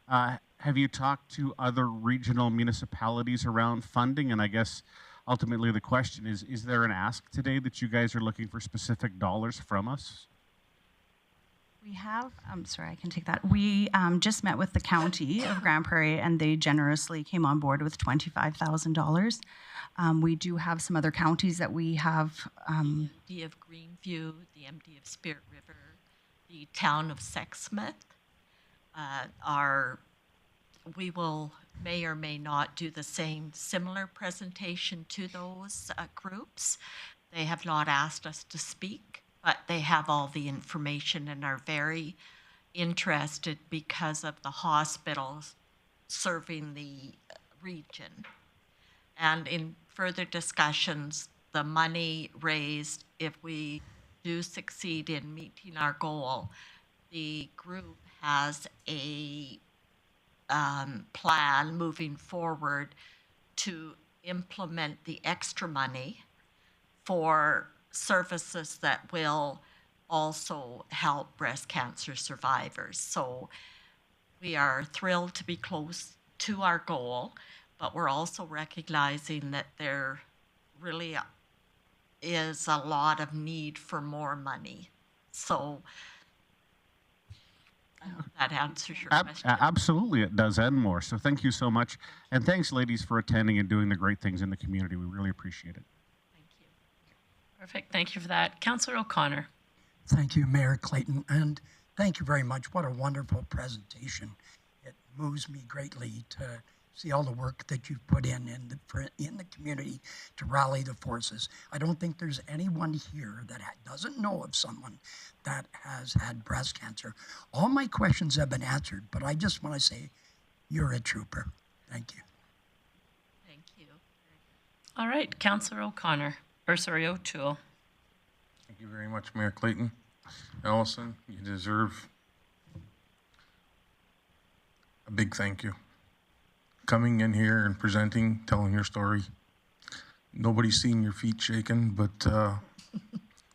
Speaker 7: Have you talked to other regional municipalities around funding? And I guess ultimately the question is there an ask today that you guys are looking for specific dollars from us?
Speaker 15: We have, I'm sorry, I can take that. We just met with the county of Grande Prairie, and they generously came on board with $25,000. We do have some other counties that we have.
Speaker 14: MD of Greenview, the MD of Spirit River, the town of Sexsmith we may or may not do the similar presentation to those groups. They have not asked us to speak, but they have all the information and are very interested because of the hospitals serving the region. And in further discussions, the money raised, if we do succeed in meeting our goal, the group has a plan moving forward to implement the extra money for services that will also help breast cancer survivors. So we are thrilled to be close to our goal, but we're also recognizing that there really is a lot of need for more money. So I hope that answers your question.
Speaker 7: Absolutely, it does, and more. So thank you so much. And thanks, ladies, for attending and doing the great things in the community. We really appreciate it.
Speaker 14: Thank you.
Speaker 2: Perfect. Thank you for that. Councillor O'Connor.
Speaker 4: Thank you, Mayor Clayton, and thank you very much. What a wonderful presentation. It moves me greatly to see all the work that you've put in the community to rally the forces. I don't think there's anyone here that doesn't know of someone that has had breast cancer. All my questions have been answered, but I just want to say you're a trooper. Thank you.
Speaker 14: Thank you.
Speaker 2: All right, Councillor O'Connor, or sorry, O'Toole.
Speaker 12: Thank you very much, Mayor Clayton. Allison, you deserve a big thank you. Coming in here and presenting, telling your story. Nobody's seen your feet shaking, but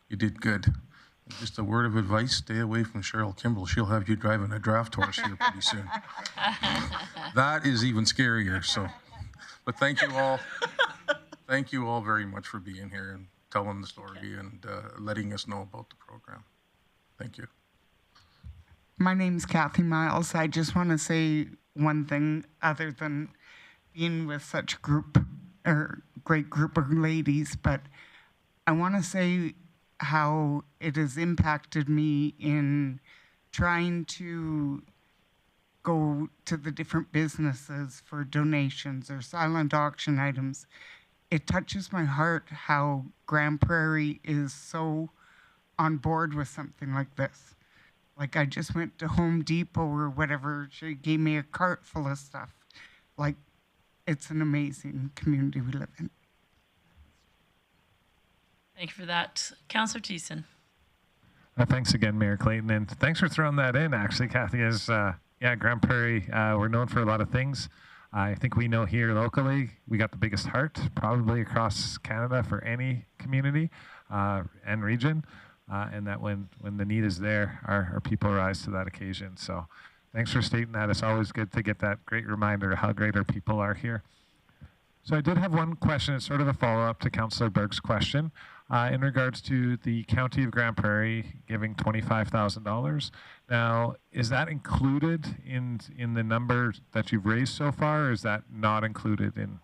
Speaker 12: you did good. Just a word of advice, stay away from Cheryl Kimball. She'll have you driving a draft horse here pretty soon. That is even scarier, so. But thank you all. Thank you all very much for being here and telling the story and letting us know about the program. Thank you.
Speaker 16: My name's Kathy Miles. I just want to say one thing other than being with such a great group of ladies, but I want to say how it has impacted me in trying to go to the different businesses for donations or silent auction items. It touches my heart how Grande Prairie is so on board with something like this. Like, I just went to Home Depot or whatever. She gave me a cart full of stuff. Like, it's an amazing community we live in.
Speaker 2: Thank you for that. Councillor Thiessen.
Speaker 3: Thanks again, Mayor Clayton, and thanks for throwing that in, actually, Kathy. Grande Prairie, we're known for a lot of things. I think we know here locally, we got the biggest heart, probably across Canada for any community and region. And that when the need is there, our people rise to that occasion. So thanks for stating that. It's always good to get that great reminder of how great our people are here. So I did have one question. It's sort of a follow-up to Councillor Berg's question in regards to the County of Grande Prairie giving $25,000. Now, is that included in the number that you've raised so far, or is that not included in?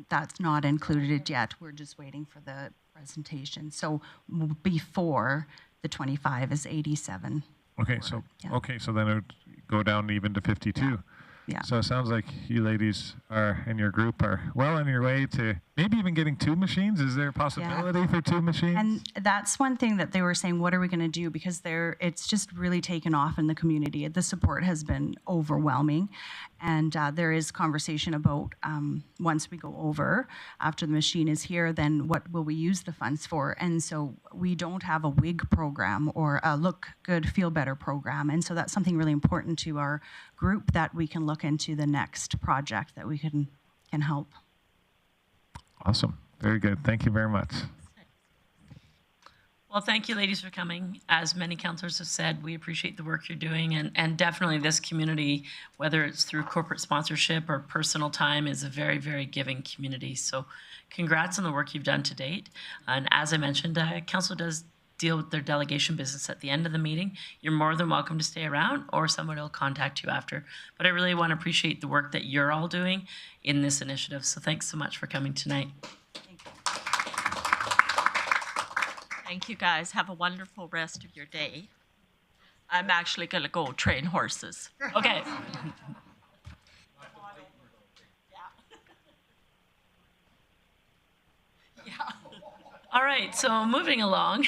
Speaker 15: That's not included yet. We're just waiting for the presentation. So before the 25 is 87.
Speaker 3: Okay, so then it would go down even to 52.
Speaker 15: Yeah.
Speaker 3: So it sounds like you ladies and your group are well on your way to maybe even getting 2 machines. Is there a possibility for 2 machines?
Speaker 15: And that's one thing that they were saying, what are we going to do? Because it's just really taken off in the community. The support has been overwhelming. And there is conversation about once we go over, after the machine is here, then what will we use the funds for? And so we don't have a WIG program or a Look Good, Feel Better program. And so that's something really important to our group that we can look into the next project that we can help.
Speaker 3: Awesome. Very good. Thank you very much.
Speaker 2: Well, thank you, ladies, for coming. As many councillors have said, we appreciate the work you're doing, and definitely this community, whether it's through corporate sponsorship or personal time, is a very, very giving community. So congrats on the work you've done to date. And as I mentioned, council does deal with their delegation business at the end of the meeting. You're more than welcome to stay around, or someone will contact you after. But I really want to appreciate the work that you're all doing in this initiative. So thanks so much for coming tonight.
Speaker 14: Thank you, guys. Have a wonderful rest of your day. I'm actually going to go train horses.
Speaker 2: Okay. All right, so moving along,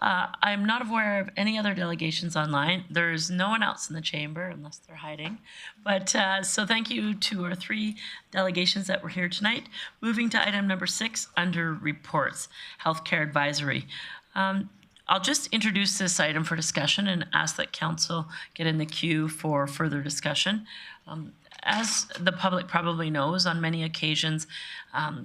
Speaker 2: I'm not aware of any other delegations online. There's no one else in the chamber unless they're hiding. But so thank you to our 3 delegations that were here tonight. Moving to item number 6 under reports, healthcare advisory. I'll just introduce this item for discussion and ask that council get in the queue for further discussion. As the public probably knows, on many occasions,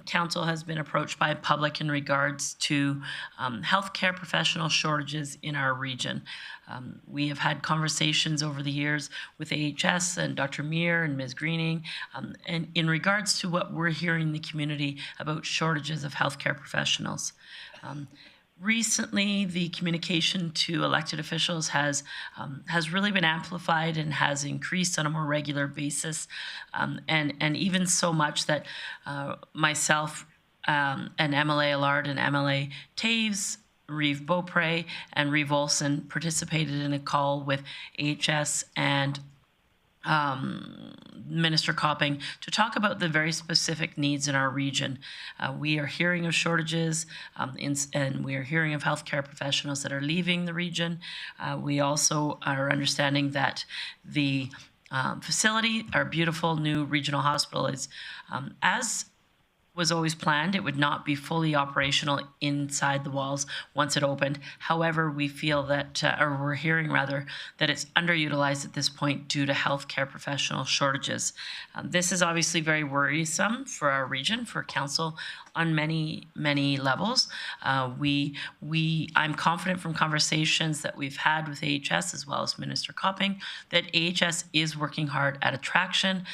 Speaker 2: council has been approached by public in regards to healthcare professional shortages in our region. We have had conversations over the years with AHS and Dr. Meir and Ms. Greening, and in regards to what we're hearing in the community about shortages of healthcare professionals. Recently, the communication to elected officials has really been amplified and has increased on a more regular basis, and even so much that myself and MLA Allard and MLA Taves, Reeve Beaupre, and Reeve Olson participated in a call with AHS and Minister Copping to talk about the very specific needs in our region. We are hearing of shortages and we are hearing of healthcare professionals that are leaving the region. We also are understanding that the facility, our beautiful new regional hospital, is as was always planned. It would not be fully operational inside the walls once it opened. However, we feel that, or we're hearing rather, that it's underutilized at this point due to healthcare professional shortages. This is obviously very worrisome for our region, for council on many, many levels. I'm confident from conversations that we've had with AHS as well as Minister Copping that AHS is working hard at attraction.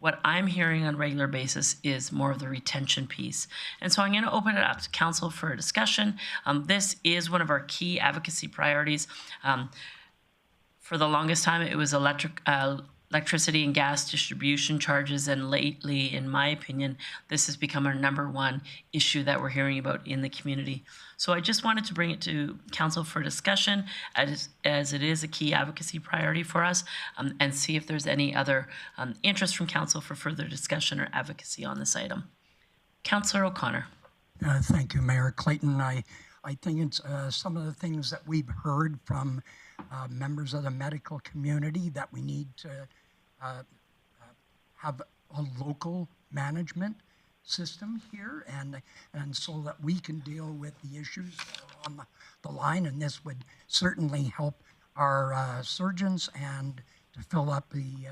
Speaker 2: What I'm hearing on a regular basis is more of the retention piece. And so I'm going to open it up to council for a discussion. This is one of our key advocacy priorities. For the longest time, it was electricity and gas distribution charges, and lately, in my opinion, this has become our #1 issue that we're hearing about in the community. So I just wanted to bring it to council for discussion as it is a key advocacy priority for us, and see if there's any other interest from council for further discussion or advocacy on this item. Councillor O'Connor.
Speaker 4: Thank you, Mayor Clayton. I think it's some of the things that we've heard from members of the medical community that we need to have a local management system here, and so that we can deal with the issues that are on the line, and this would certainly help our surgeons and to fill up the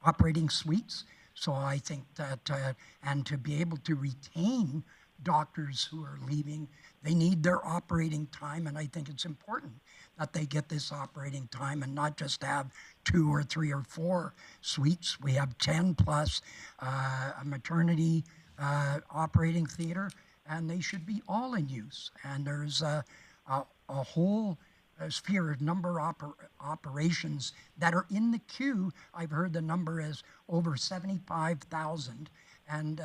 Speaker 4: operating suites. So I think that, and to be able to retain doctors who are leaving, they need their operating time, and I think it's important that they get this operating time and not just have 2 or 3 or 4 suites. We have 10 plus a maternity operating theater, and they should be all in use. And there's a whole sphere of number of operations that are in the queue. I've heard the number is over 75,000, and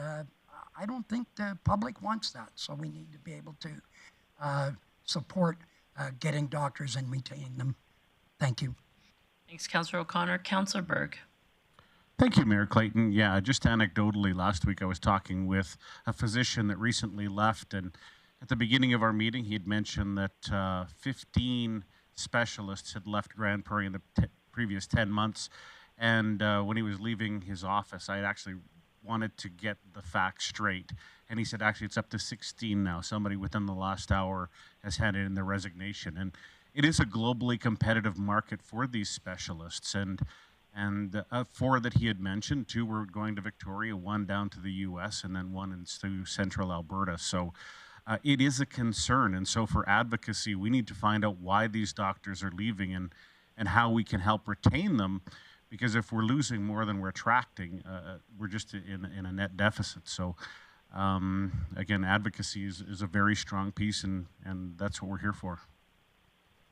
Speaker 4: I don't think the public wants that, so we need to be able to support getting doctors and retaining them. Thank you.
Speaker 2: Thanks, Councillor O'Connor. Councillor Berg.
Speaker 7: Thank you, Mayor Clayton. Yeah, just anecdotally, last week I was talking with a physician that recently left, and at the beginning of our meeting, he had mentioned that 15 specialists had left Grande Prairie in the previous 10 months, and when he was leaving his office, I had actually wanted to get the facts straight. And he said, actually, it's up to 16 now. Somebody within the last hour has handed in their resignation. And it is a globally competitive market for these specialists. And And 4 that he had mentioned, 2 were going to Victoria, 1 down to the U.S., and then 1 into central Alberta. So it is a concern. And so for advocacy, we need to find out why these doctors are leaving and how we can help retain them. Because if we're losing more than we're attracting, we're just in a net deficit. So again, advocacy is a very strong piece, and that's what we're here for.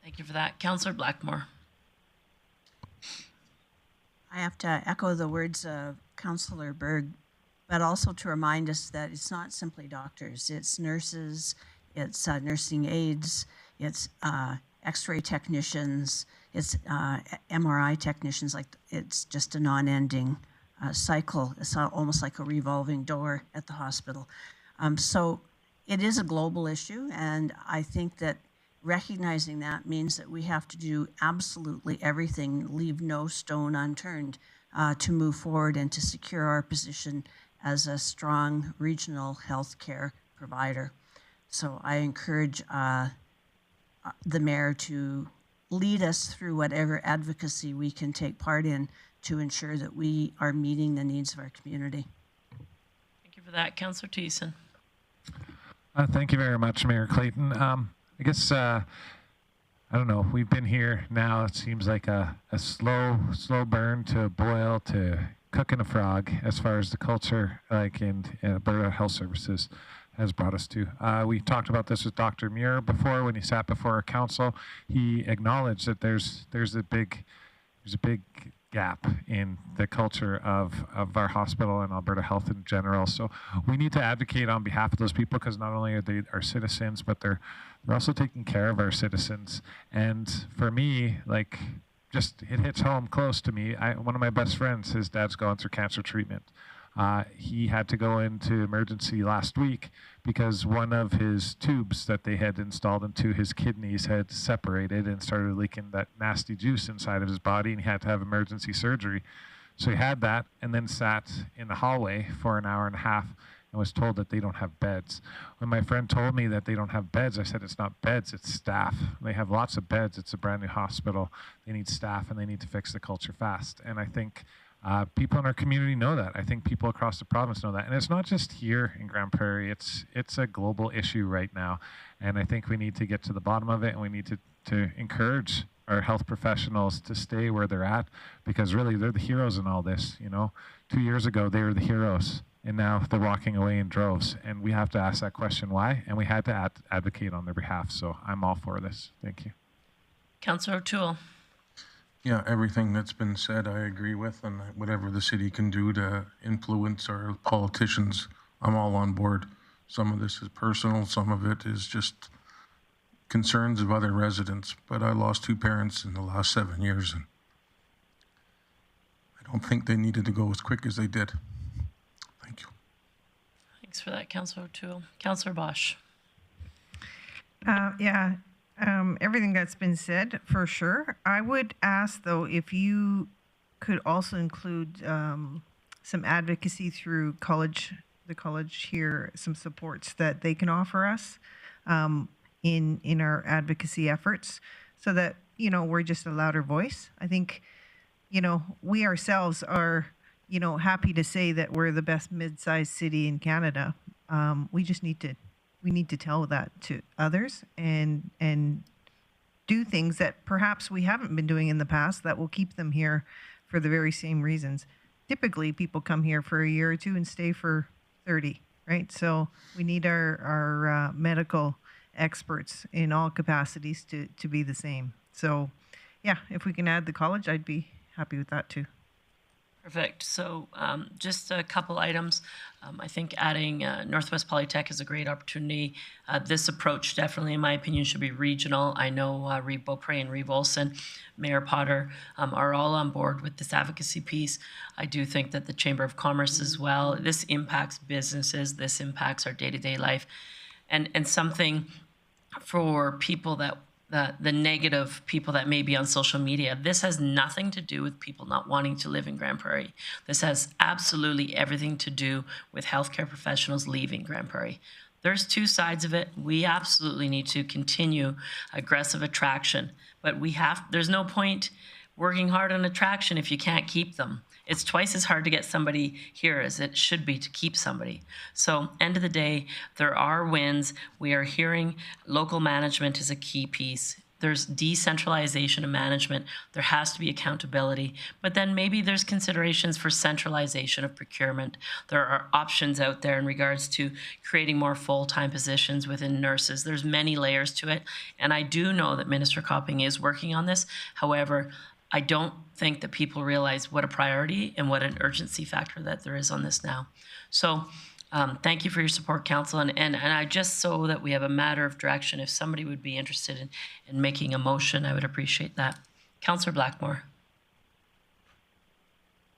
Speaker 2: Thank you for that. Councillor Blackmore.
Speaker 13: I have to echo the words of Councillor Berg, but also to remind us that it's not simply doctors. It's nurses, it's nursing aides, it's X-ray technicians, it's MRI technicians. Like, it's just a non-ending cycle. It's almost like a revolving door at the hospital. So it is a global issue, and I think that recognizing that means that we have to do absolutely everything, leave no stone unturned to move forward and to secure our position as a strong regional healthcare provider. So I encourage the mayor to lead us through whatever advocacy we can take part in to ensure that we are meeting the needs of our community.
Speaker 2: Thank you for that. Councillor Thiessen.
Speaker 3: Thank you very much, Mayor Clayton. I guess, I don't know, we've been here now, it seems like a slow burn to a boil to cooking a frog as far as the culture, like in Alberta Health Services has brought us to. We talked about this with Dr. Muir before when he sat before our council. He acknowledged that there's a big gap in the culture of our hospital and Alberta Health in general. So we need to advocate on behalf of those people, because not only are they our citizens, but they're also taking care of our citizens. And for me, like, just it hits home close to me. One of my best friends, his dad's gone through cancer treatment. He had to go into emergency last week because one of his tubes that they had installed into his kidneys had separated and started leaking that nasty juice inside of his body, and he had to have emergency surgery. So he had that, and then sat in the hallway for an hour and a half and was told that they don't have beds. When my friend told me that they don't have beds, I said, it's not beds, it's staff. They have lots of beds. It's a brand new hospital. They need staff, and they need to fix the culture fast. And I think people in our community know that. I think people across the province know that. And it's not just here in Grande Prairie. It's a global issue right now. And I think we need to get to the bottom of it, and we need to encourage our health professionals to stay where they're at, because really they're the heroes in all this. 2 years ago, they were the heroes, and now they're walking away in droves. And we have to ask that question, why? And we had to advocate on their behalf. So I'm all for this. Thank you.
Speaker 2: Councillor O'Toole.
Speaker 12: Yeah, everything that's been said I agree with, and whatever the city can do to influence our politicians, I'm all on board. Some of this is personal, some of it is just concerns of other residents, but I lost 2 parents in the last 7 years, and I don't think they needed to go as quick as they did. Thank you.
Speaker 2: Thanks for that, Councillor O'Toole. Councillor Bosch.
Speaker 8: Everything that's been said, for sure. I would ask, though, if you could also include some advocacy through the college here, some supports that they can offer us in our advocacy efforts, so that, we're just a louder voice. I think, we ourselves are, happy to say that we're the best mid-sized city in Canada. We just need to tell that to others and do things that perhaps we haven't been doing in the past that will keep them here for the very same reasons. Typically, people come here for a year or 2 and stay for 30, right? So we need our medical experts in all capacities to be the same. So, yeah, if we can add the college, I'd be happy with that too.
Speaker 2: Perfect. So just a couple items. I think adding Northwest Polytech is a great opportunity. This approach definitely, in my opinion, should be regional. I know Reeve Beaupre and Reeve Olson, Mayor Potter are all on board with this advocacy piece. I do think that the Chamber of Commerce as well, this impacts businesses, this impacts our day-to-day life, and something for people that the negative people that may be on social media. This has nothing to do with people not wanting to live in Grande Prairie. This has absolutely everything to do with healthcare professionals leaving Grande Prairie. There's 2 sides of it. We absolutely need to continue aggressive attraction, but there's no point working hard on attraction if you can't keep them. It's twice as hard to get somebody here as it should be to keep somebody. So end of the day, there are wins. We are hearing local management is a key piece. There's decentralization of management. There has to be accountability. But then maybe there's considerations for centralization of procurement. There are options out there in regards to creating more full-time positions within nurses. There's many layers to it. And I do know that Minister Copping is working on this. However, I don't think that people realize what a priority and what an urgency factor that there is on this now. So thank you for your support, Council. And I just, so that we have a matter of direction, if somebody would be interested in making a motion, I would appreciate that. Councillor Blackmore.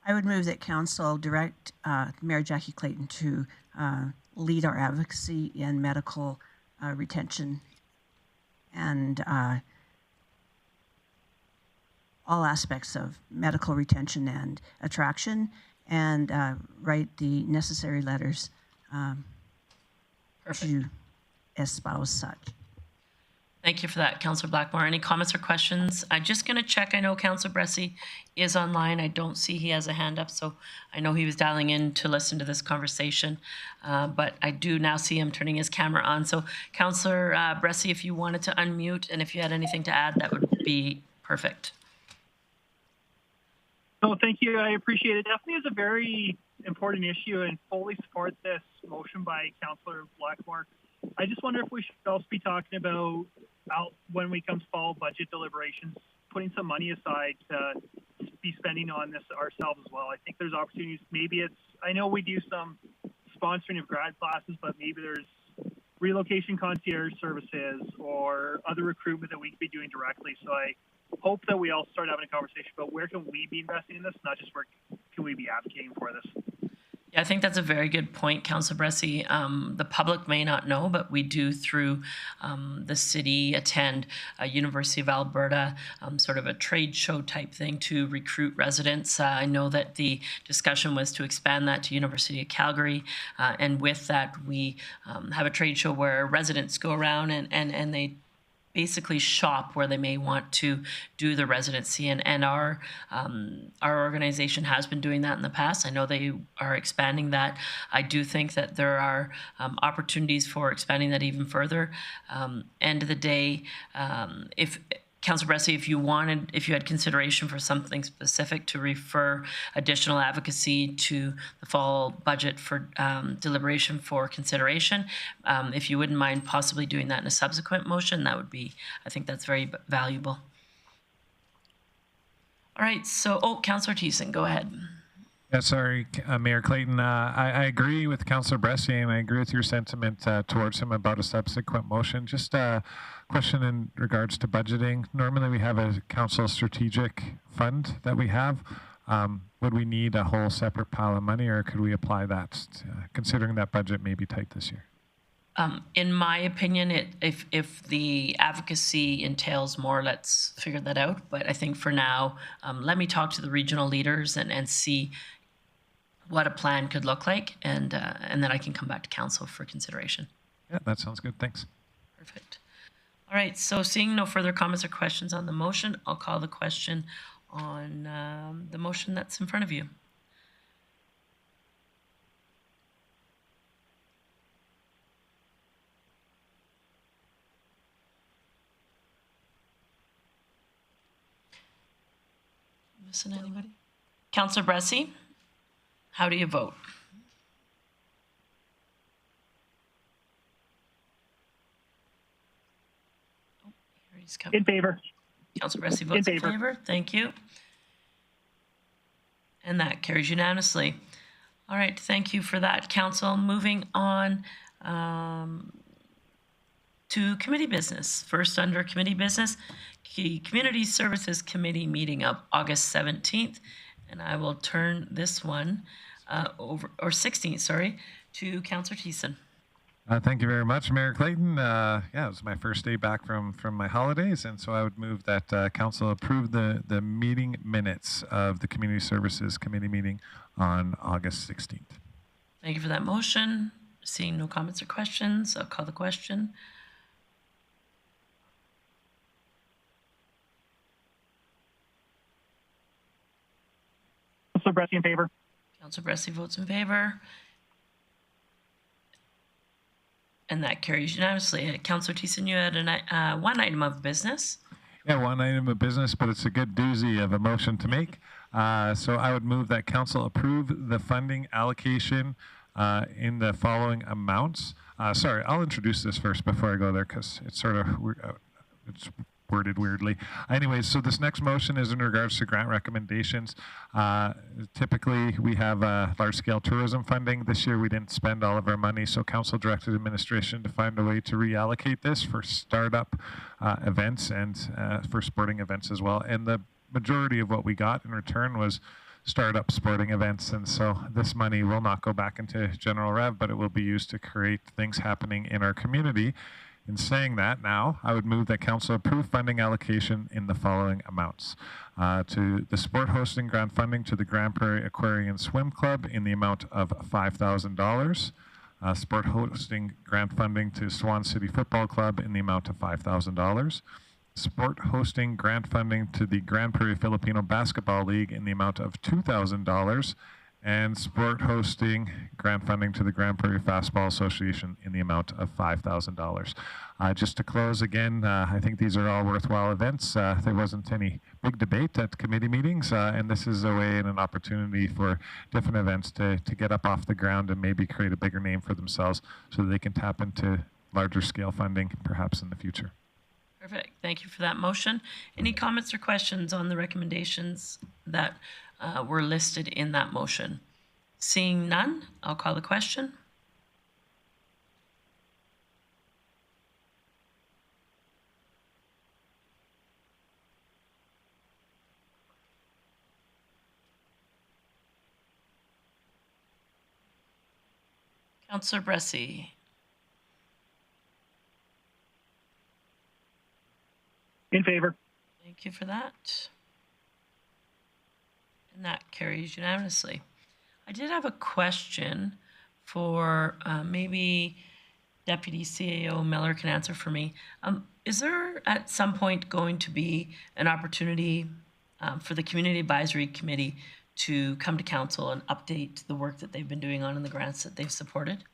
Speaker 13: I would move that Council direct Mayor Jackie Clayton to lead our advocacy in medical retention and all aspects of medical retention and attraction, and write the necessary letters to espouse such.
Speaker 2: Thank you for that, Councillor Blackmore. Any comments or questions? I'm just going to check. I know Councillor Bressy is online. I don't see he has a hand up, so I know he was dialing in to listen to this conversation. But I do now see him turning his camera on. So Councillor Bressy, if you wanted to unmute and if you had anything to add, that would be perfect.
Speaker 17: No, thank you. I appreciate it. Definitely is a very important issue and fully support this motion by Councillor Blackmore. I just wonder if we should also be talking about when we come to fall budget deliberations, putting some money aside to be spending on this ourselves as well. I think there's opportunities. Maybe it's, I know we do some sponsoring of grad classes, but maybe there's relocation concierge services or other recruitment that we could be doing directly. So I hope that we all start having a conversation about where can we be investing in this, not just where can we be advocating for this.
Speaker 2: Yeah, I think that's a very good point, Councillor Bressy. The public may not know, but we do, through the city, attend a University of Alberta, sort of a trade show type thing to recruit residents. I know that the discussion was to expand that to University of Calgary, and with that, we have a trade show where residents go around and they basically shop where they may want to do the residency, and our organization has been doing that in the past. I know they are expanding that. I do think that there are opportunities for expanding that even further. End of the day, if Councillor Bressy, if you had consideration for something specific to refer additional advocacy to the fall budget for deliberation for consideration, if you wouldn't mind possibly doing that in a subsequent motion, that would be, I think that's very valuable. All right, so, Councillor Thiessen, go ahead.
Speaker 3: Yeah, sorry, Mayor Clayton. I agree with Councillor Bressy, and I agree with your sentiment towards him about a subsequent motion. Just a question in regards to budgeting. Normally we have a council strategic fund that we have. Would we need a whole separate pile of money, or could we apply that, considering that budget may be tight this year?
Speaker 2: In my opinion, if the advocacy entails more, let's figure that out. But I think for now, let me talk to the regional leaders and see what a plan could look like, and then I can come back to council for consideration.
Speaker 3: Yeah, that sounds good. Thanks.
Speaker 2: Perfect. All right, so seeing no further comments or questions on the motion, I'll call the question on the motion that's in front of you. Missing anybody? Councillor Bressy, how do you vote? Oh, here he's coming.
Speaker 17: In favor.
Speaker 2: Councillor Bressy votes in favor. Thank you. And that carries unanimously. All right, thank you for that, Council. Moving on to committee business. First, under committee business, Community Services Committee meeting of August 17th. And I will turn this one over, or 16th, sorry, to Councillor Thiessen.
Speaker 3: Thank you very much, Mayor Clayton. Yeah, it was my first day back from my holidays, and so I would move that council approve the meeting minutes of the Community Services Committee meeting on August 16th.
Speaker 2: Thank you for that motion. Seeing no comments or questions, I'll call the question.
Speaker 17: Councillor Bressie in favor.
Speaker 2: Councillor Bressie votes in favor. And that carries unanimously. Councillor Thiessen, you had one item of business.
Speaker 3: Yeah, one item of business, but it's a good doozy of a motion to make. So I would move that council approve the funding allocation in the following amounts. Sorry, I'll introduce this first before I go there because it's sort of it's worded weirdly. Anyways, so this next motion is in regards to grant recommendations. Typically, we have large-scale tourism funding. This year, we didn't spend all of our money, so council directed administration to find a way to reallocate this for startup events and for sporting events as well. And the majority of what we got in return was startup sporting events, and so this money will not go back into general rev, but it will be used to create things happening in our community. In saying that, now I would move that council approve funding allocation in the following amounts. To the sport hosting grant funding to the Grande Prairie Aquarium Swim Club in the amount of $5,000. Sport hosting grant funding to Swan City Football Club in the amount of $5,000. Sport hosting grant funding to the Grande Prairie Filipino Basketball League in the amount of $2,000. And sport hosting grant funding to the Grande Prairie Fastball Association in the amount of $5,000. Just to close again, I think these are all worthwhile events. There wasn't any big debate at committee meetings, and this is a way and an opportunity for different events to get up off the ground and maybe create a bigger name for themselves so that they can tap into larger scale funding perhaps in the future.
Speaker 2: Perfect. Thank you for that motion. Any comments or questions on the recommendations that were listed in that motion? Seeing none, I'll call the question. Councillor Bressie.
Speaker 17: In favor.
Speaker 2: Thank you for that. And that carries unanimously. I did have a question for maybe Deputy CAO Miller can answer for me. Is there at some point going to be an opportunity for the Community Advisory Committee to come to council and update the work that they've been doing on the grants that they've supported?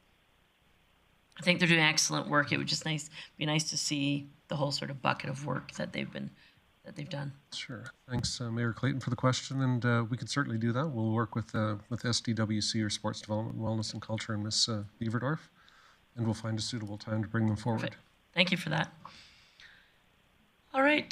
Speaker 2: I think they're doing excellent work. It would just be nice to see the whole sort of bucket of work that they've done.
Speaker 18: Sure. Thanks, Mayor Clayton, for the question, and we can certainly do that. We'll work with SDWC, or Sports Development, Wellness and Culture, and Ms. Beaverdorf, and we'll find a suitable time to bring them forward.
Speaker 2: Perfect. Thank you for that. All right,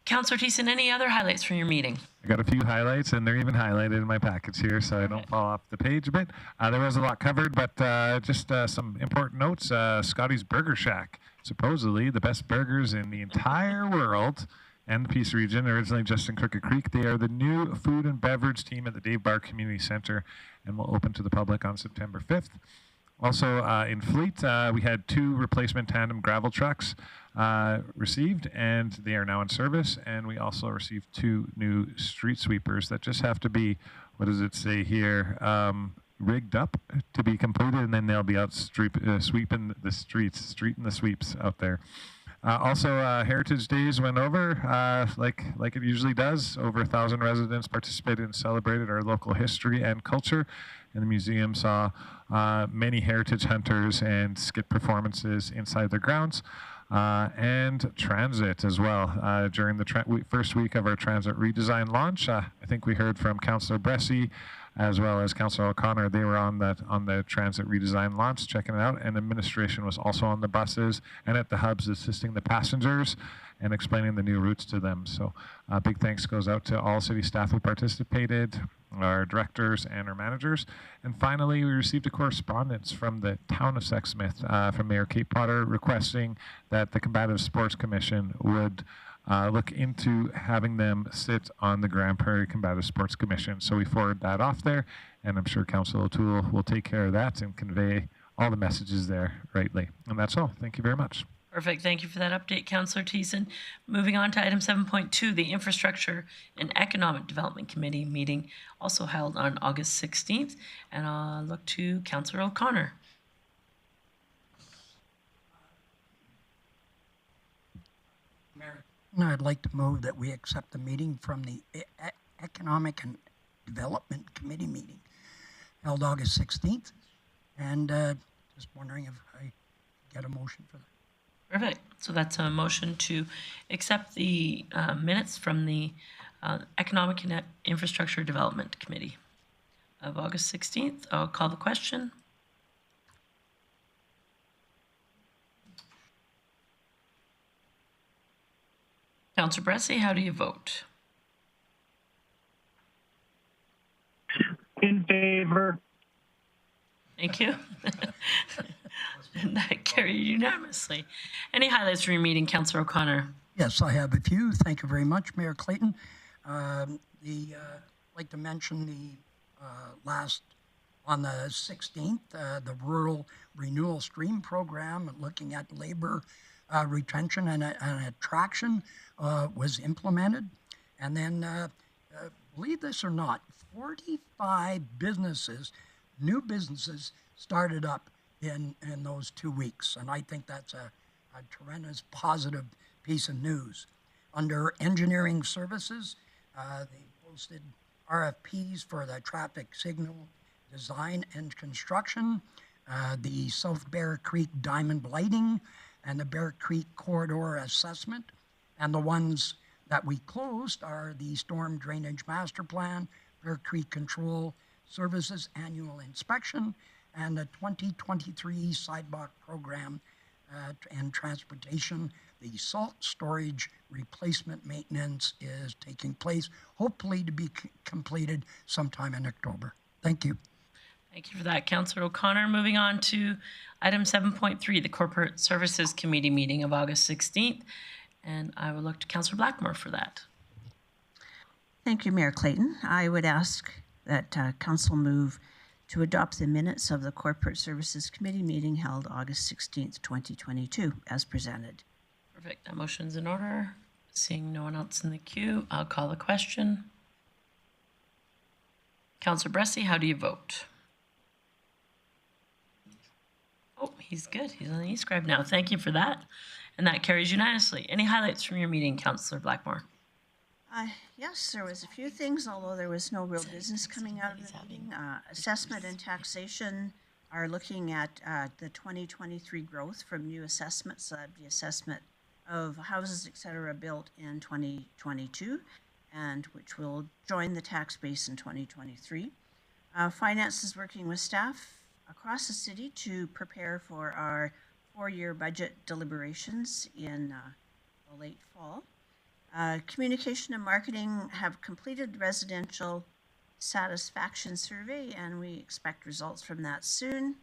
Speaker 2: Councillor Thiessen, any other highlights from your meeting?
Speaker 3: I got a few highlights, and they're even highlighted in my package here, so I don't fall off the page a bit. There was a lot covered, but just some important notes. Scotty's Burger Shack, supposedly the best burgers in the entire world and the Peace Region, originally just in Crooked Creek. They are the new food and beverage team at the Dave Barr Community Center and will open to the public on September 5th. Also in Fleet, we had 2 replacement tandem gravel trucks received, and they are now in service. And we also received 2 new street sweepers that just have to be, what does it say here, rigged up to be completed, and then they'll be out sweeping the streets, streeting the sweeps out there. Also, Heritage Days went over like it usually does. Over 1,000 residents participated and celebrated our local history and culture. And the museum saw many heritage hunters and skit performances inside their grounds. And transit as well. During the first week of our transit redesign launch, I think we heard from Councillor Bressie as well as Councillor O'Connor. They were on the transit redesign launch, checking it out, and administration was also on the buses and at the hubs assisting the passengers and explaining the new routes to them. So big thanks goes out to all city staff who participated, our directors and our managers. And finally, we received a correspondence from the town of Sexsmith from Mayor Kate Potter requesting that the Combative Sports Commission would look into having them sit on the Grande Prairie Combative Sports Commission. So we forward that off there, and I'm sure Councillor O'Toole will take care of that and convey all the messages there rightly. And that's all. Thank you very much.
Speaker 2: Perfect. Thank you for that update, Councillor Thiessen. Moving on to item 7.2, the Infrastructure and Economic Development Committee meeting, also held on August 16th. And I'll look to Councillor O'Connor.
Speaker 4: I'd like to move that we accept the meeting from the Economic and Development Committee meeting held August 16th. And just wondering if I get a motion for that.
Speaker 2: Perfect. So that's a motion to accept the minutes from the Economic and Infrastructure Development Committee of August 16th. I'll call the question. Councillor Bressie, how do you vote?
Speaker 17: In favor.
Speaker 2: Thank you. And that carried unanimously. Any highlights from your meeting, Councillor O'Connor?
Speaker 4: Yes, I have a few. Thank you very much, Mayor Clayton. I'd like to mention the on the 16th, the Rural Renewal Stream Program, looking at labor retention and attraction, was implemented. And then, believe this or not, 45 businesses, new businesses, started up in those 2 weeks. And I think that's a tremendous positive piece of news. Under engineering services, they posted RFPs for the traffic signal design and construction, the South Bear Creek Diamond Lighting, and the Bear Creek Corridor Assessment. And the ones that we closed are the Storm Drainage Master Plan, Bear Creek Control Services Annual Inspection, and the 2023 Sidewalk Program and Transportation. The salt storage replacement maintenance is taking place, hopefully to be completed sometime in October. Thank you.
Speaker 2: Thank you for that, Councillor O'Connor. Moving on to item 7.3, the Corporate Services Committee meeting of August 16th. And I will look to Councillor Blackmore for that.
Speaker 13: Thank you, Mayor Clayton. I would ask that Council move to adopt the minutes of the Corporate Services Committee meeting held August 16th, 2022, as presented.
Speaker 2: Perfect. That motion's in order. Seeing no one else in the queue, I'll call the question. Councillor Bressie, how do you vote? Oh, he's good. He's on the e-scribe now. Thank you for that. And that carries unanimously. Any highlights from your meeting, Councillor Blackmore?
Speaker 13: Yes, there was a few things, although there was no real business coming out of the meeting. Assessment and taxation are looking at the 2023 growth from new assessments, the assessment of houses, et cetera, built in 2022, and which will join the tax base in 2023. Finance is working with staff across the city to prepare for our 4-year budget deliberations in the late fall. Communication and marketing have completed the residential satisfaction survey, and we expect results from that soon.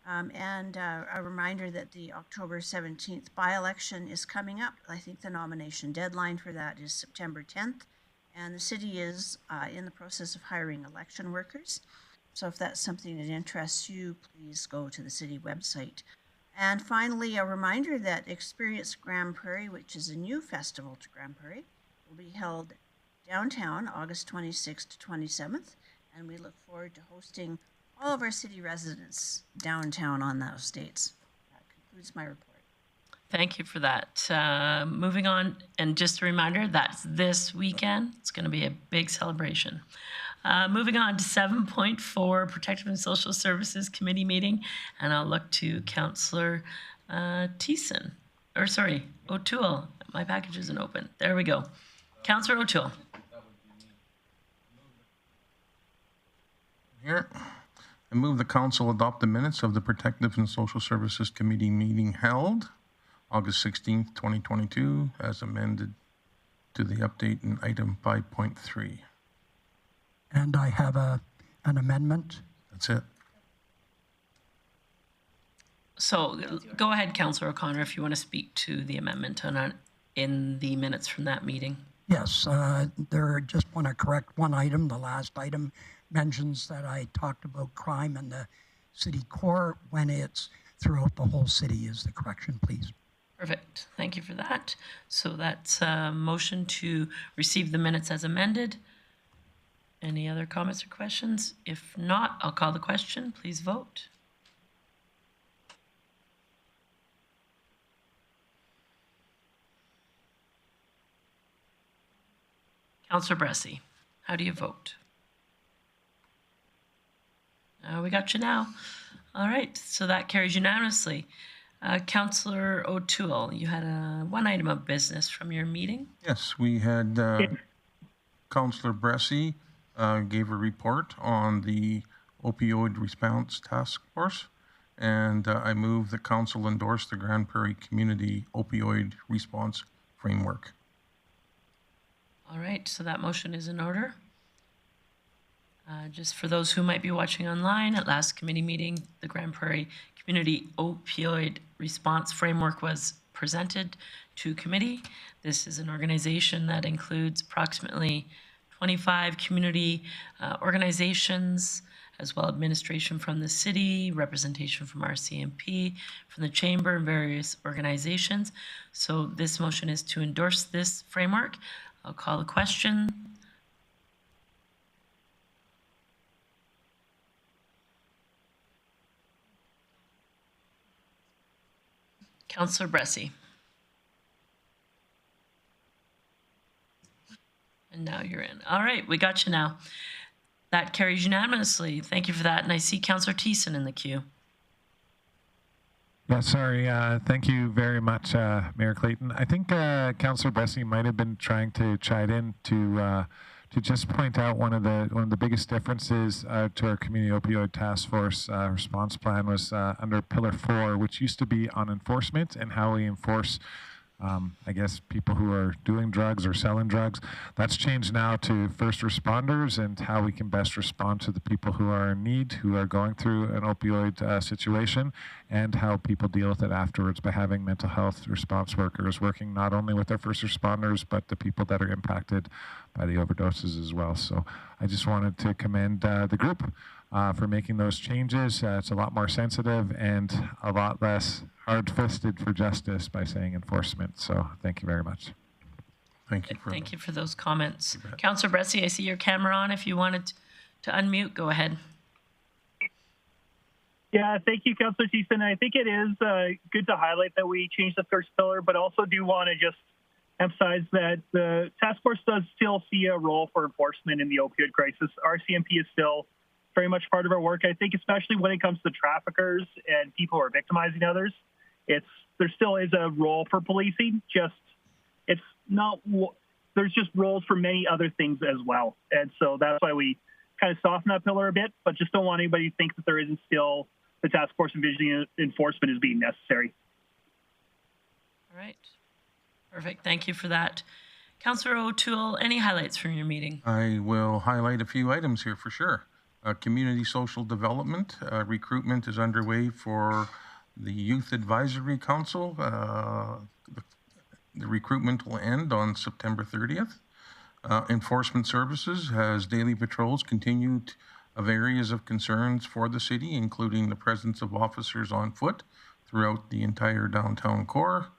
Speaker 13: And a reminder that the October 17th by-election is coming up. I think the nomination deadline for that is September 10th, and the city is in the process of hiring election workers. So if that's something that interests you, please go to the city website. And finally, a reminder that Experience Grande Prairie, which is a new festival to Grande Prairie, will be held downtown August 26th to 27th, and we look forward to hosting all of our city residents downtown on those dates. That concludes my report.
Speaker 2: Thank you for that. Moving on, and just a reminder, that's this weekend. It's going to be a big celebration. Moving on to 7.4, Protective and Social Services Committee meeting, and I'll look to Councillor O'Toole. My package isn't open. There we go. Councillor O'Toole.
Speaker 12: Here, I move the council adopt the minutes of the Protective and Social Services Committee meeting held August 16th, 2022, as amended to the update in item 5.3.
Speaker 4: And I have an amendment.
Speaker 12: That's it.
Speaker 2: So go ahead, Councillor O'Connor, if you want to speak to the amendment in the minutes from that meeting.
Speaker 4: Yes, just want to correct one item. The last item mentions that I talked about crime in the city core when it's throughout the whole city is the correction, please.
Speaker 2: Perfect. Thank you for that. So that's a motion to receive the minutes as amended. Any other comments or questions? If not, I'll call the question. Please vote. Councillor Bressie, how do you vote? We got you now. All right, so that carries unanimously. Councillor O'Toole, you had one item of business from your meeting.
Speaker 12: Yes, we had Councillor Bressie gave a report on the Opioid Response Task Force, and I move that Council endorse the Grande Prairie Community Opioid Response Framework.
Speaker 2: All right, so that motion is in order. Just for those who might be watching online, at last committee meeting, the Grande Prairie Community Opioid Response Framework was presented to committee. This is an organization that includes approximately 25 community organizations, as well as administration from the city, representation from RCMP, from the chamber, and various organizations. So this motion is to endorse this framework. I'll call the question. Councillor Bressie. And now you're in. All right, we got you now. That carries unanimously. Thank you for that. And I see Councillor Thiessen in the queue.
Speaker 3: Yeah, sorry. Thank you very much, Mayor Clayton. I think Councillor Bressie might have been trying to chime in to just point out one of the biggest differences to our Community Opioid Task Force response plan was under Pillar 4, which used to be on enforcement and how we enforce I guess people who are doing drugs or selling drugs. That's changed now to first responders and how we can best respond to the people who are in need, who are going through an opioid situation, and how people deal with it afterwards by having mental health response workers working not only with our first responders, but the people that are impacted by the overdoses as well. So I just wanted to commend the group for making those changes. It's a lot more sensitive and a lot less hard-fisted for justice by saying enforcement. So thank you very much.
Speaker 12: Thank you.
Speaker 2: Thank you for those comments. Councillor Bressie, I see your camera on. If you wanted to unmute, go ahead.
Speaker 17: Yeah, thank you, Councillor Thiessen. I think it is good to highlight that we changed the first pillar, but also do want to just emphasize that the task force does still see a role for enforcement in the opioid crisis. RCMP is still very much part of our work. I think especially when it comes to traffickers and people who are victimizing others, there still is a role for policing. It's not. There's just roles for many other things as well, and so that's why we kind of soften that pillar a bit. But just don't want anybody to think that there isn't still the task force envisioning enforcement as being necessary.
Speaker 2: All right, perfect. Thank you for that, Councillor O'Toole. Any highlights from your meeting?
Speaker 12: I will highlight a few items here for sure. Community social development recruitment is underway for the Youth Advisory Council. The recruitment will end on September 30th. Enforcement Services has daily patrols continued of areas of concerns for the city, including the presence of officers on foot throughout the entire downtown core.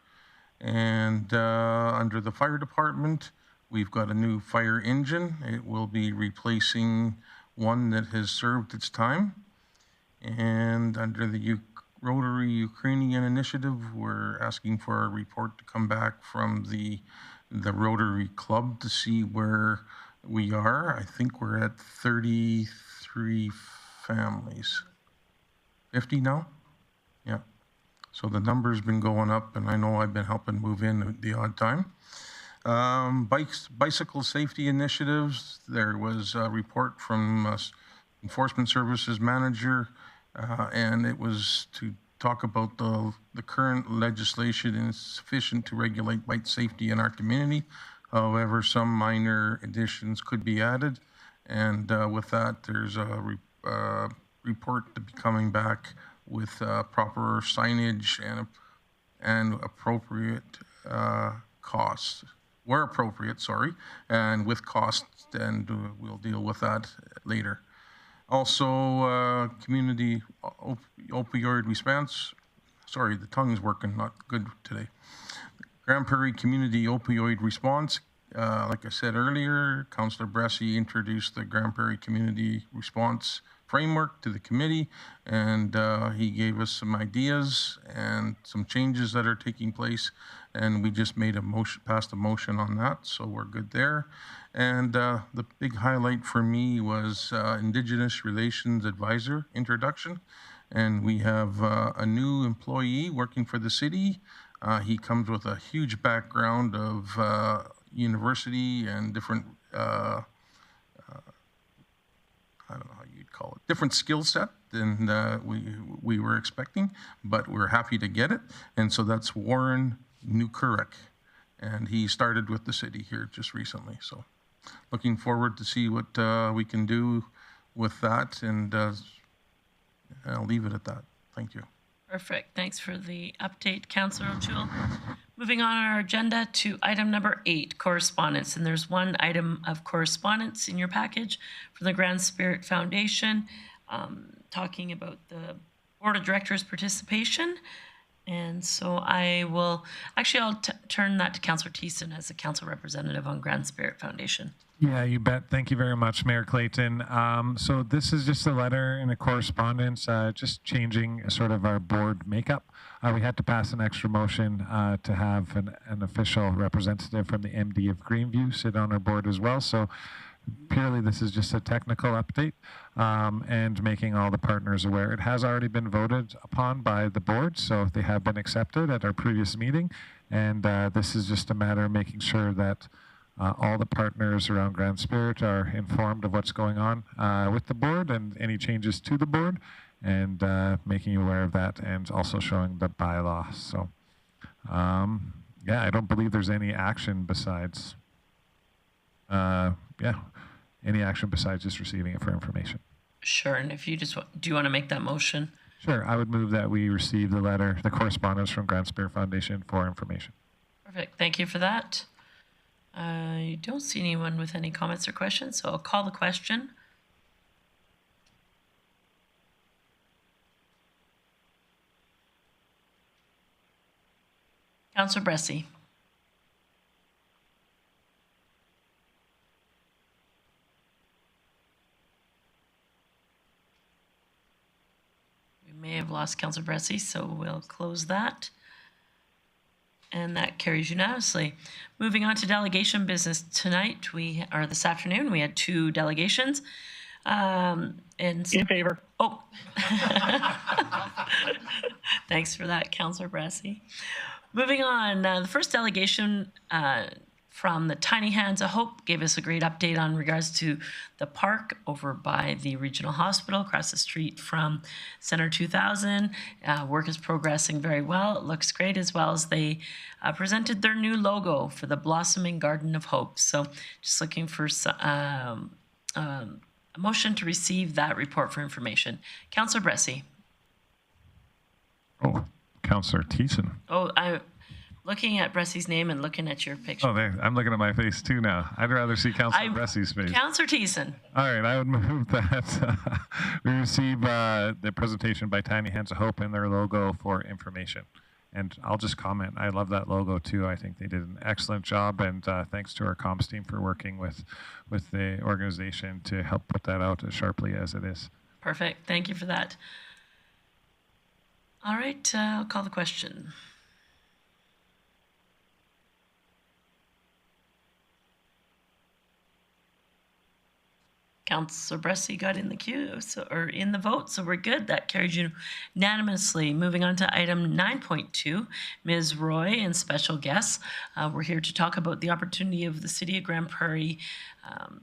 Speaker 12: And under the fire department, we've got a new fire engine. It will be replacing one that has served its time. And under the Rotary Ukrainian Initiative, we're asking for a report to come back from the Rotary Club to see where we are. I think we're at 33 families. 50 now? Yeah. So the number's been going up, and I know I've been helping move in at the odd time. Bicycle safety initiatives. There was a report from Enforcement Services Manager, and it was to talk about the current legislation is sufficient to regulate bike safety in our community. However, some minor additions could be added, and with that, there's a report to be coming back with proper signage and appropriate costs. Where appropriate, sorry, and with costs, and we'll deal with that later. Also, community opioid response. Sorry, the tongue is working not good today. Grande Prairie Community Opioid Response. Like I said earlier, Councillor Bressie introduced the Grande Prairie Community Response framework to the committee, and he gave us some ideas and some changes that are taking place, and we just made a motion, passed a motion on that, so we're good there. And the big highlight for me was Indigenous Relations Advisor introduction, and we have a new employee working for the city. He comes with a huge background of university and different I don't know how you'd call it, different skill set than we were expecting, but we're happy to get it. And so that's Warren Newkirk, and he started with the city here just recently. So looking forward to see what we can do with that, and I'll leave it at that. Thank you.
Speaker 2: Perfect. Thanks for the update, Councillor O'Toole. Moving on our agenda to item number 8, correspondence. And there's one item of correspondence in your package from the Grand Spirit Foundation, talking about the Board of Directors' participation. And so I'll turn that to Councillor Thiessen as a council representative on Grand Spirit Foundation.
Speaker 3: Yeah, you bet. Thank you very much, Mayor Clayton. So this is just a letter and a correspondence, just changing sort of our board makeup. We had to pass an extra motion to have an official representative from the MD of Greenview sit on our board as well. So purely this is just a technical update and making all the partners aware. It has already been voted upon by the board, so they have been accepted at our previous meeting. And this is just a matter of making sure that all the partners around Grand Spirit are informed of what's going on with the board and any changes to the board, and making you aware of that, and also showing the bylaw. So, yeah, I don't believe there's any action besides, any action besides just receiving it for information.
Speaker 2: Sure, and if you just, do you want to make that motion?
Speaker 3: Sure, I would move that we receive the letter, the correspondence from Grand Spirit Foundation for information.
Speaker 2: Perfect, thank you for that. I don't see anyone with any comments or questions, so I'll call the question. Councillor Bressie. We may have lost Councillor Bressie, so we'll close that. And that carries unanimously. Moving on to delegation business tonight, this afternoon, we had 2 delegations. In
Speaker 17: favor.
Speaker 2: Oh. Thanks for that, Councillor Bressie. Moving on, the first delegation from the Tiny Hands of Hope gave us a great update on regards to the park over by the regional hospital across the street from Center 2000. Work is progressing very well. It looks great, as well as they presented their new logo for the Blossoming Garden of Hope. So just looking for a motion to receive that report for information. Councillor Bressie.
Speaker 3: Oh, Councillor Thiessen.
Speaker 2: Oh, I'm looking at Bressie's name and looking at your picture.
Speaker 3: Oh, there. I'm looking at my face too now. I'd rather see Councillor Bressie's face.
Speaker 2: Councillor Thiessen.
Speaker 3: All right, I would move that we receive the presentation by Tiny Hands of Hope and their logo for information. And I'll just comment, I love that logo too. I think they did an excellent job, and thanks to our comms team for working with the organization to help put that out as sharply as it is.
Speaker 2: Perfect, thank you for that. All right, I'll call the question. Councillor Bressie got in the queue, or in the vote, so we're good. That carries unanimously. Moving on to item 9.2, Ms. Roy and special guests. We're here to talk about the opportunity of the City of Grande Prairie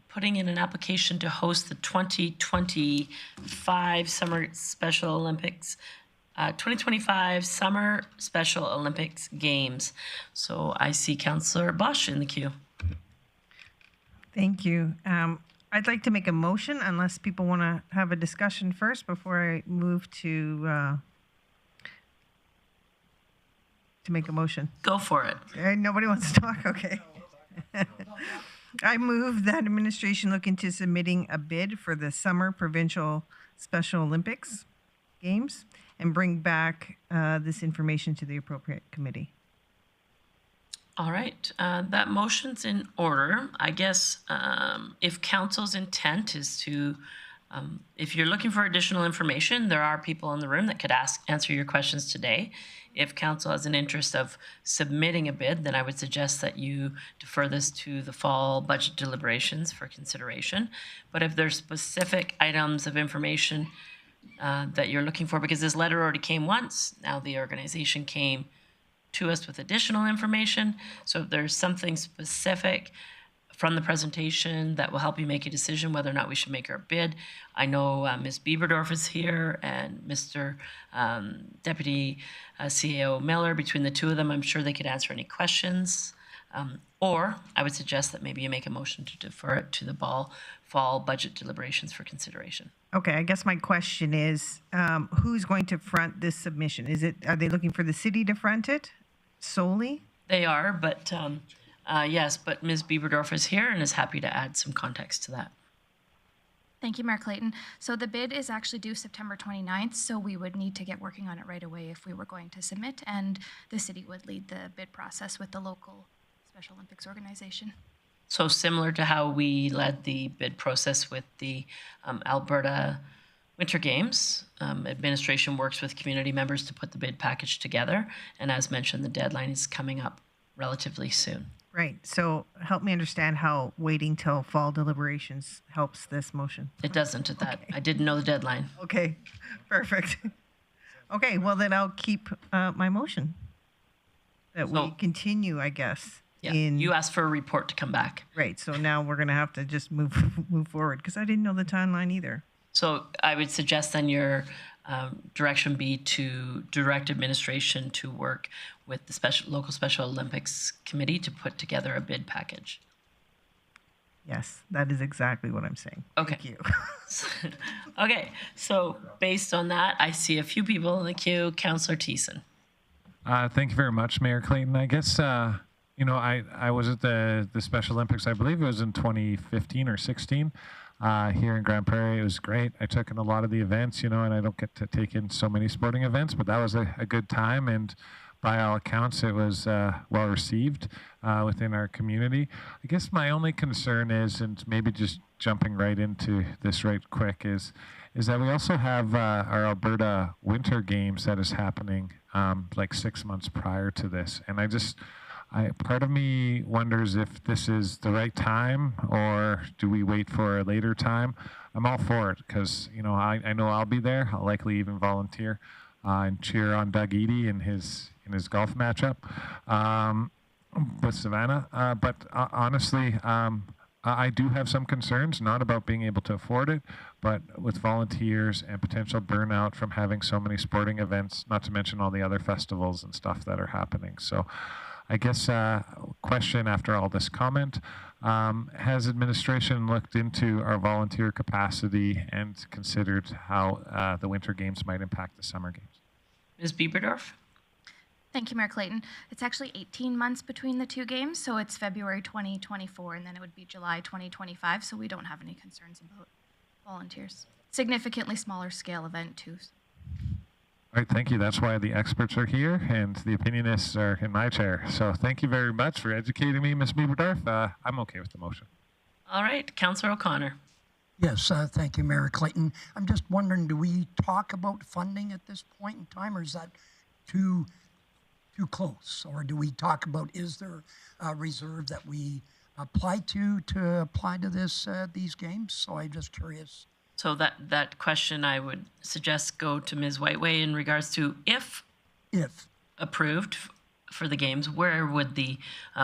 Speaker 2: putting in an application to host the 2025 Summer Special Olympics. 2025 Summer Special Olympics Games. So I see Councillor Bosch in the queue.
Speaker 8: Thank you. I'd like to make a motion, unless people want to have a discussion first before I move to make a motion.
Speaker 2: Go for it.
Speaker 8: Nobody wants to talk? Okay. I move that administration look into submitting a bid for the Summer Provincial Special Olympics Games and bring back this information to the appropriate committee.
Speaker 2: All right, that motion's in order. I guess if council's intent is to If you're looking for additional information, there are people in the room that could answer your questions today. If council has an interest of submitting a bid, then I would suggest that you defer this to the fall budget deliberations for consideration. But if there's specific items of information that you're looking for, because this letter already came once, now the organization came to us with additional information. So if there's something specific from the presentation that will help you make a decision whether or not we should make our bid. I know Ms. Bieberdorf is here and Mr. Deputy CAO Miller. Between the two of them, I'm sure they could answer any questions. Or I would suggest that maybe you make a motion to defer it to the fall budget deliberations for consideration.
Speaker 8: Okay, I guess my question is, who's going to front this submission? Are they looking for the city to front it solely?
Speaker 2: They are, but yes, but Ms. Bieberdorf is here and is happy to add some context to that.
Speaker 19: Thank you, Mayor Clayton. So the bid is actually due September 29th, so we would need to get working on it right away if we were going to submit, and the city would lead the bid process with the local Special Olympics organization.
Speaker 2: So similar to how we led the bid process with the Alberta Winter Games, administration works with community members to put the bid package together, and as mentioned, the deadline is coming up relatively soon.
Speaker 8: Right. So help me understand how waiting till fall deliberations helps this motion.
Speaker 2: It doesn't at that. I didn't know the deadline.
Speaker 8: Okay, perfect. Okay, well then I'll keep my motion. That we continue, I guess.
Speaker 2: Yeah, you asked for a report to come back.
Speaker 8: Right, so now we're going to have to just move forward because I didn't know the timeline either.
Speaker 2: So I would suggest then your direction be to direct administration to work with the local Special Olympics Committee to put together a bid package.
Speaker 8: Yes, that is exactly what I'm saying.
Speaker 2: Okay.
Speaker 8: Thank you.
Speaker 2: Okay, so based on that, I see a few people in the queue. Councillor Thiessen.
Speaker 3: Thank you very much, Mayor Clayton. I guess, you know, I was at the Special Olympics, I believe it was in 2015 or 16. Here in Grande Prairie. It was great. I took in a lot of the events, you know, and I don't get to take in so many sporting events, but that was a good time. And by all accounts, it was well received within our community. I guess my only concern is, and maybe just jumping right into this right quick, is that we also have our Alberta Winter Games that is happening like 6 months prior to this. And part of me wonders if this is the right time or do we wait for a later time. I'm all for it because, you know, I know I'll be there. I'll likely even volunteer and cheer on Doug Eady in his golf matchup with Savannah. But honestly, I do have some concerns, not about being able to afford it, but with volunteers and potential burnout from having so many sporting events, not to mention all the other festivals and stuff that are happening. So I guess question after all this comment, has administration looked into our volunteer capacity and considered how the Winter Games might impact the Summer Games?
Speaker 2: Ms. Bieberdorf?
Speaker 19: Thank you, Mayor Clayton. It's actually 18 months between the two games, so it's February 2024, and then it would be July 2025, so we don't have any concerns about volunteers. Significantly smaller scale event, too.
Speaker 3: All right, thank you. That's why the experts are here and the opinionists are in my chair. So thank you very much for educating me, Ms. Bieberdorf. I'm okay with the motion.
Speaker 2: All right, Councillor O'Connor.
Speaker 4: Yes, thank you, Mayor Clayton. I'm just wondering, do we talk about funding at this point in time, or is that too close? Or do we talk about, is there a reserve that we apply to apply to these games? So I'm just curious.
Speaker 2: So that question I would suggest go to Ms. Whiteway in regards to if approved for the games, where would the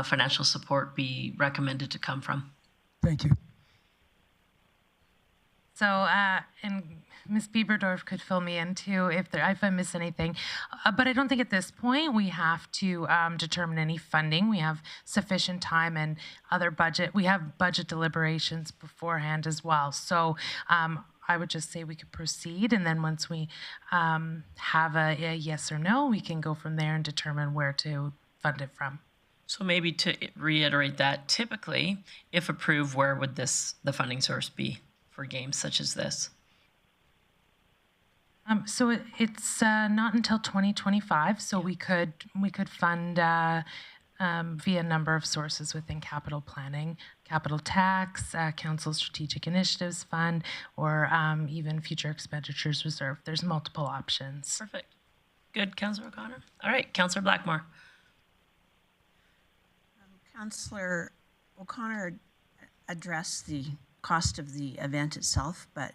Speaker 2: financial support be recommended to come from?
Speaker 4: Thank you.
Speaker 20: So, and Ms. Bieberdorf could fill me in too if I miss anything. But I don't think at this point we have to determine any funding. We have sufficient time and we have budget deliberations beforehand as well. So I would just say we could proceed, and then once we have a yes or no, we can go from there and determine where to fund it from.
Speaker 2: So maybe to reiterate that, typically, if approved, where would the funding source be for games such as this?
Speaker 20: So it's not until 2025. So we could fund via a number of sources within capital planning. capital tax, council strategic initiatives fund, or even future expenditures reserve. There's multiple options.
Speaker 2: Perfect. Good, Councillor O'Connor. All right, Councillor Blackmore.
Speaker 13: Councillor O'Connor addressed the cost of the event itself, but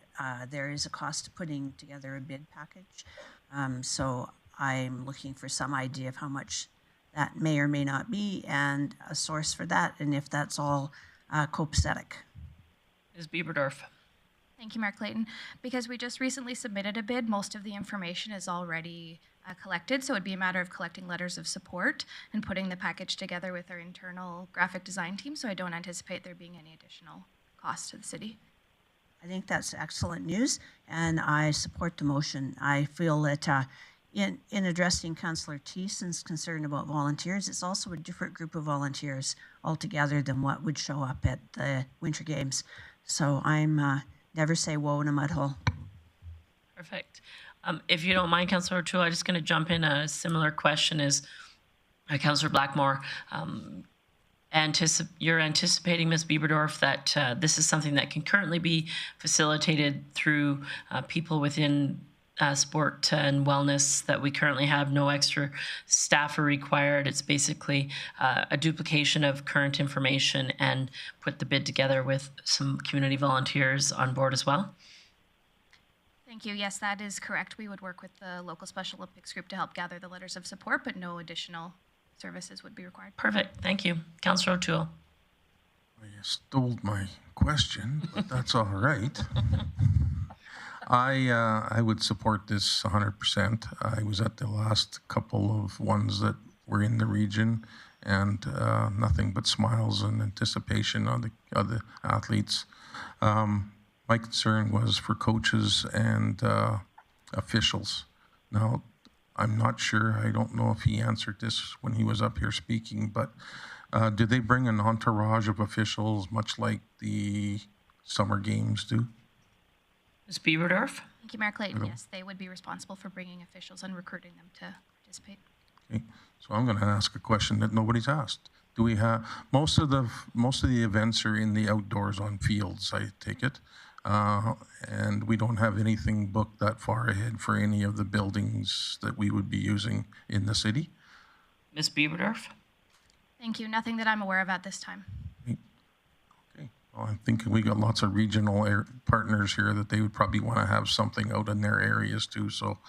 Speaker 13: there is a cost to putting together a bid package. So I'm looking for some idea of how much that may or may not be and a source for that, and if that's all copacetic.
Speaker 2: Ms. Bieberdorf.
Speaker 19: Thank you, Mayor Clayton. Because we just recently submitted a bid, most of the information is already collected, so it'd be a matter of collecting letters of support and putting the package together with our internal graphic design team, so I don't anticipate there being any additional cost to the city.
Speaker 13: I think that's excellent news, and I support the motion. I feel that in addressing Councillor Thiessen's concern about volunteers, it's also a different group of volunteers altogether than what would show up at the Winter Games. So I'm never say whoa in a mud hole.
Speaker 2: Perfect. If you don't mind, Councillor O'Toole, I'm just going to jump in. A similar question is Councillor Blackmore. You're anticipating, Ms. Bieberdorf, that this is something that can currently be facilitated through people within sport and wellness, that we currently have no extra staff are required. It's basically a duplication of current information and put the bid together with some community volunteers on board as well.
Speaker 19: Thank you. Yes, that is correct. We would work with the local Special Olympics group to help gather the letters of support, but no additional services would be required.
Speaker 2: Perfect. Thank you. Councillor O'Toole.
Speaker 12: You stole my question, but that's all right. I would support this 100%. I was at the last couple of ones that were in the region, and nothing but smiles and anticipation on the other athletes. My concern was for coaches and officials. Now, I'm not sure, I don't know if he answered this when he was up here speaking, but did they bring an entourage of officials much like the summer games do?
Speaker 2: Ms. Bieberdorf?
Speaker 19: Thank you, Mayor Clayton. Yes, they would be responsible for bringing officials and recruiting them to participate.
Speaker 12: Okay, so I'm going to ask a question that nobody's asked. Do we have most of the events are in the outdoors on fields, I take it, and we don't have anything booked that far ahead for any of the buildings that we would be using in the city?
Speaker 2: Ms. Bieberdorf?
Speaker 19: Thank you. Nothing that I'm aware of at this time.
Speaker 12: Well, I'm thinking we got lots of regional partners here that they would probably want to have something out in their areas too. So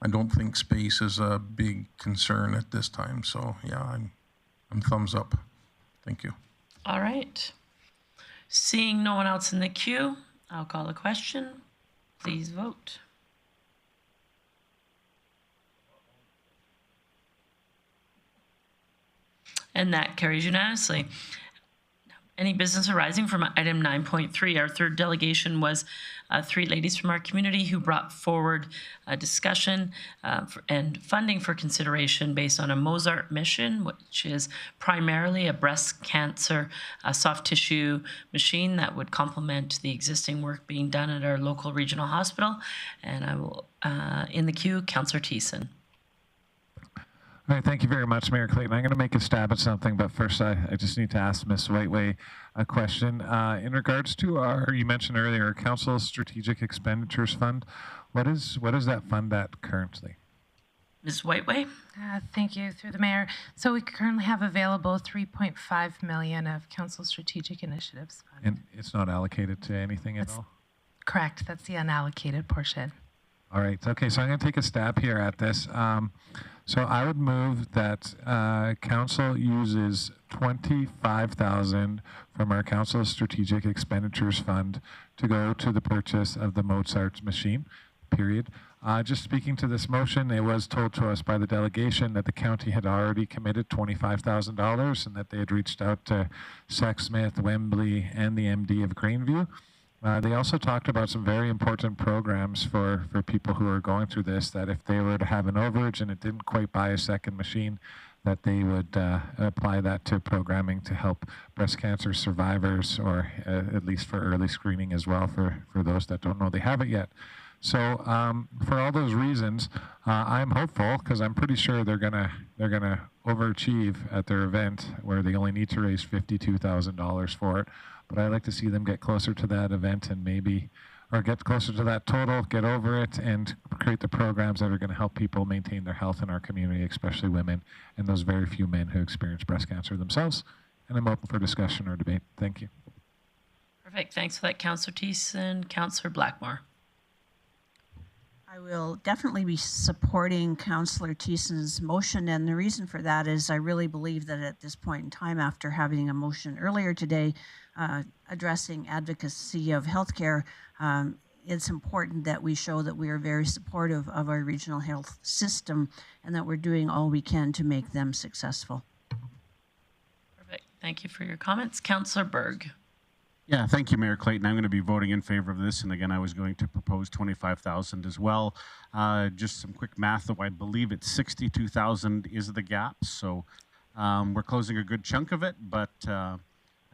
Speaker 12: I don't think space is a big concern at this time. So yeah, I'm thumbs up. Thank you.
Speaker 2: All right. Seeing no one else in the queue, I'll call the question. Please vote. And that carries unanimously. Any business arising from item 9.3. Our third delegation was 3 ladies from our community who brought forward a discussion and funding for consideration based on a Mozart mission, which is primarily a breast cancer soft tissue machine that would complement the existing work being done at our local regional hospital. And I will, in the queue, Councillor Thiessen.
Speaker 3: All right, thank you very much, Mayor Clayton. I'm going to make a stab at something, but first I just need to ask Ms. Whiteway a question. In regards to you mentioned earlier, our Council Strategic Expenditures Fund, what is that fund at currently?
Speaker 2: Ms. Whiteway?
Speaker 20: Thank you, through the mayor. So we currently have available $3.5 million of Council Strategic Initiatives Fund.
Speaker 3: And it's not allocated to anything at all?
Speaker 20: Correct, that's the unallocated portion.
Speaker 3: All right, okay, so I'm going to take a stab here at this. So I would move that council uses $25,000 from our Council Strategic Expenditures Fund to go to the purchase of the Mozart machine, period. Just speaking to this motion, it was told to us by the delegation that the county had already committed $25,000 and that they had reached out to Sexsmith, Wembley, and the MD of Greenview. They also talked about some very important programs for people who are going through this, that if they were to have an overage and it didn't quite buy a second machine, that they would apply that to programming to help breast cancer survivors, or at least for early screening as well for those that don't know they have it yet. So for all those reasons, I'm hopeful, because I'm pretty sure they're gonna overachieve at their event where they only need to raise $52,000 for it. but I like to see them get closer to that event and maybe, or get closer to that total, get over it, and create the programs that are going to help people maintain their health in our community, especially women and those very few men who experience breast cancer themselves. And I'm open for discussion or debate. Thank you.
Speaker 2: Perfect. Thanks for that, Councillor Thiessen. Councillor Blackmore.
Speaker 13: I will definitely be supporting Councillor Thiessen's motion, and the reason for that is I really believe that at this point in time, after having a motion earlier today addressing advocacy of healthcare, it's important that we show that we are very supportive of our regional health system and that we're doing all we can to make them successful.
Speaker 2: Perfect. Thank you for your comments. Councillor Berg.
Speaker 7: Yeah, thank you, Mayor Clayton. I'm going to be voting in favor of this, and again, I was going to propose 25,000 as well. Just some quick math, though, I believe it's 62,000 is the gap, so we're closing a good chunk of it, but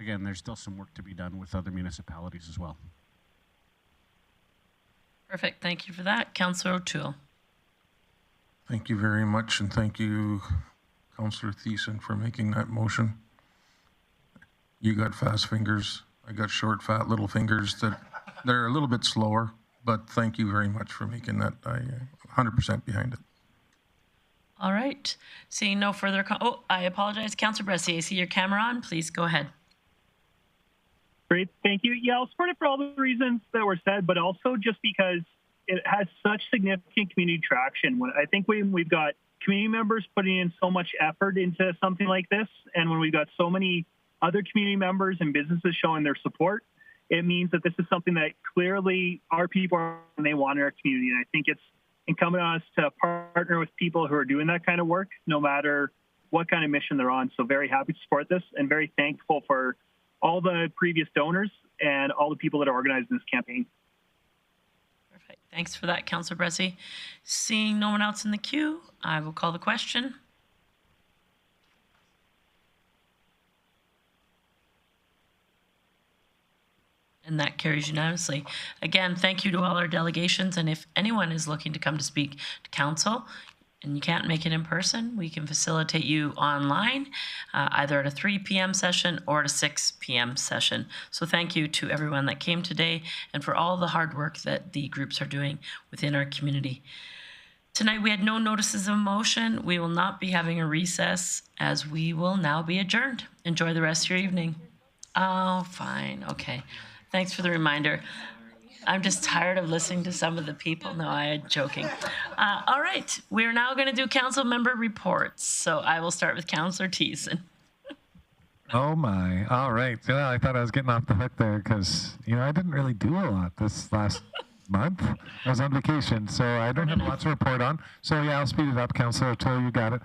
Speaker 7: again, there's still some work to be done with other municipalities as well.
Speaker 2: Perfect. Thank you for that. Councillor O'Toole.
Speaker 12: Thank you very much, and thank you, Councillor Thiessen, for making that motion. You got fast fingers. I got short, fat little fingers that they're a little bit slower, but thank you very much for making that. I 100% behind it.
Speaker 2: All right. Seeing no further, I apologize. Councillor Bressy, I see your camera on. Please go ahead.
Speaker 17: Great, thank you. Yeah, I'll support it for all the reasons that were said, but also just because it has such significant community traction. I think when we've got community members putting in so much effort into something like this, and when we've got so many other community members and businesses showing their support, it means that this is something that clearly our people are, and they want in our community. And I think it's incumbent on us to partner with people who are doing that kind of work, no matter what kind of mission they're on. So very happy to support this and very thankful for all the previous donors and all the people that are organizing this campaign.
Speaker 2: Perfect. Thanks for that, Councillor Bressy. Seeing no one else in the queue, I will call the question. And that carries unanimously. Again, thank you to all our delegations. And if anyone is looking to come to speak to council and you can't make it in person, we can facilitate you online, either at a 3 p.m. session or at a 6 p.m. session. So thank you to everyone that came today and for all the hard work that the groups are doing within our community. Tonight we had no notices of motion. We will not be having a recess as we will now be adjourned. Enjoy the rest of your evening. Oh, fine. Okay. Thanks for the reminder. I'm just tired of listening to some of the people. No, I'm joking. All right, we're now going to do council member reports. So I will start with Councillor Thiessen.
Speaker 3: Oh my, all right. Well, I thought I was getting off the hook there because, I didn't really do a lot this last month. I was on vacation, so I don't have lots to report on. So yeah, I'll speed it up. Councillor O'Toole, you got it.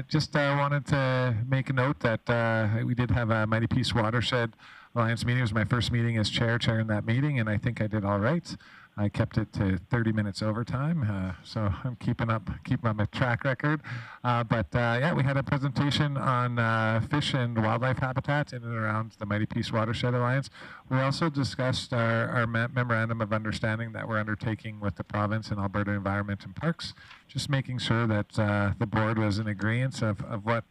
Speaker 3: Just wanted to make a note that we did have a Mighty Peace Watershed Alliance meeting. It was my first meeting as chairing that meeting, and I think I did all right. I kept it to 30 minutes overtime, so I'm keeping up my track record. Yeah, we had a presentation on fish and wildlife habitat in and around the Mighty Peace Watershed Alliance. We also discussed our memorandum of understanding that we're undertaking with the province and Alberta Environment and Parks, just making sure that the board was in agreement of what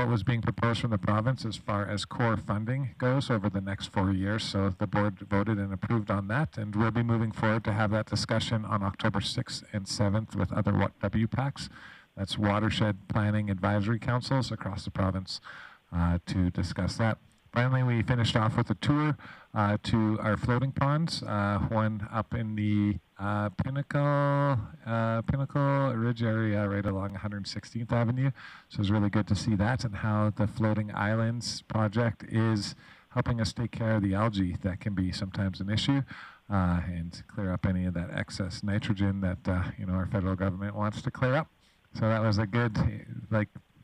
Speaker 3: was being proposed from the province as far as core funding goes over the next 4 years. So the board voted and approved on that, and we'll be moving forward to have that discussion on October 6th and 7th with other WPACs. That's Watershed Planning Advisory Councils across the province to discuss that. Finally, we finished off with a tour to our floating ponds, one up in the Pinnacle Ridge area right along 116th Avenue. So it was really good to see that and how the Floating Islands project is helping us take care of the algae that can be sometimes an issue and clear up any of that excess nitrogen that our federal government wants to clear up. So that was a good,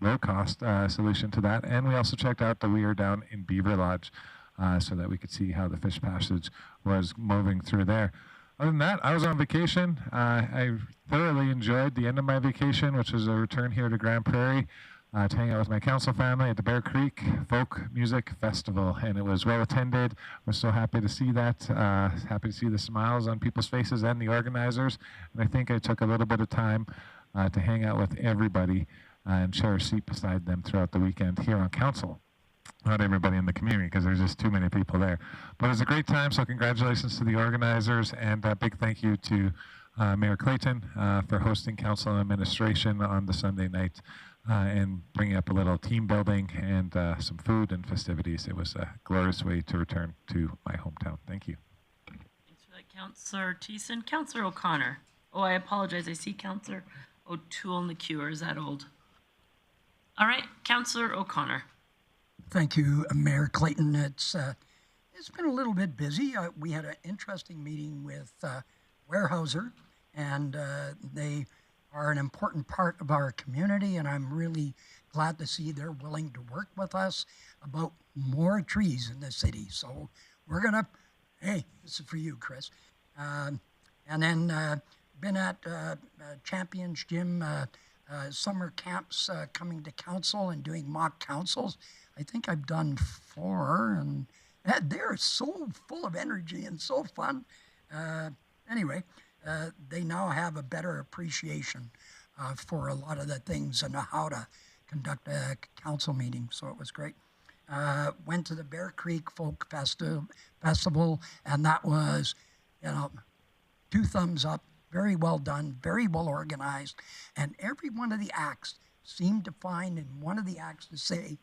Speaker 3: low-cost solution to that. And we also checked out the weir down in Beaver Lodge so that we could see how the fish passage was moving through there. Other than that, I was on vacation. I thoroughly enjoyed the end of my vacation, which was a return here to Grande Prairie to hang out with my council family at the Bear Creek Folk Music Festival. And it was well attended. I was so happy to see that. Happy to see the smiles on people's faces and the organizers. And I think I took a little bit of time to hang out with everybody and share a seat beside them throughout the weekend here on council. not everybody in the community because there's just too many people there. But it was a great time, so congratulations to the organizers, and a big thank you to Mayor Clayton for hosting council and administration on the Sunday night and bringing up a little team building and some food and festivities. It was a glorious way to return to my hometown. Thank you.
Speaker 2: Thanks for that, Councillor Thiessen. Councillor O'Connor. Oh, I apologize. I see Councillor O'Toole in the queue, or is that old? All right, Councillor O'Connor.
Speaker 4: Thank you, Mayor Clayton. It's been a little bit busy. We had an interesting meeting with Weyerhaeuser, and they are an important part of our community, and I'm really glad to see they're willing to work with us about more trees in the city. So we're gonna, hey, this is for you, Chris. And then been at Champions Gym summer camps coming to council and doing mock councils. I think I've done 4, and they're so full of energy and so fun. Anyway, they now have a better appreciation for a lot of the things and how to conduct a council meeting, so it was great. Went to the Bear Creek Folk Festival, and that was, 2 thumbs up, very well done, very well organized, and every one of the acts seemed to find in one of the acts to say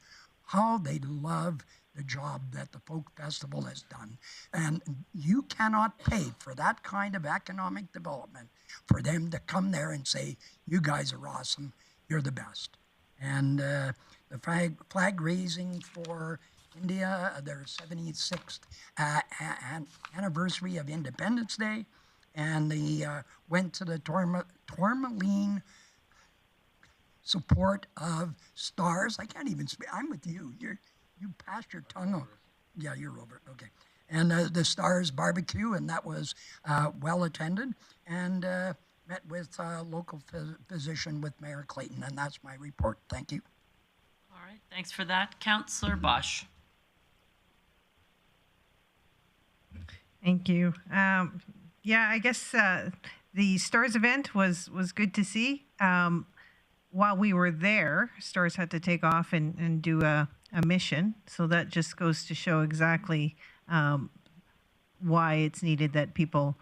Speaker 4: how they love the job that the Folk Festival has done. And you cannot pay for that kind of economic development for them to come there and say, you guys are awesome, you're the best. And the flag raising for India, their 76th anniversary of Independence Day, and they went to the Tourmaline support of stars. I can't even speak. I'm with you. You passed your tongue on. Yeah, you're over. Okay. And the Stars Barbecue, and that was well attended. And met with a local physician with Mayor Clayton, and that's my report. Thank you.
Speaker 2: All right, thanks for that. Councillor Bosch.
Speaker 8: Thank you. Yeah, I guess the Stars event was good to see. While we were there, Stars had to take off and do a mission. So that just goes to show exactly why it's needed that people,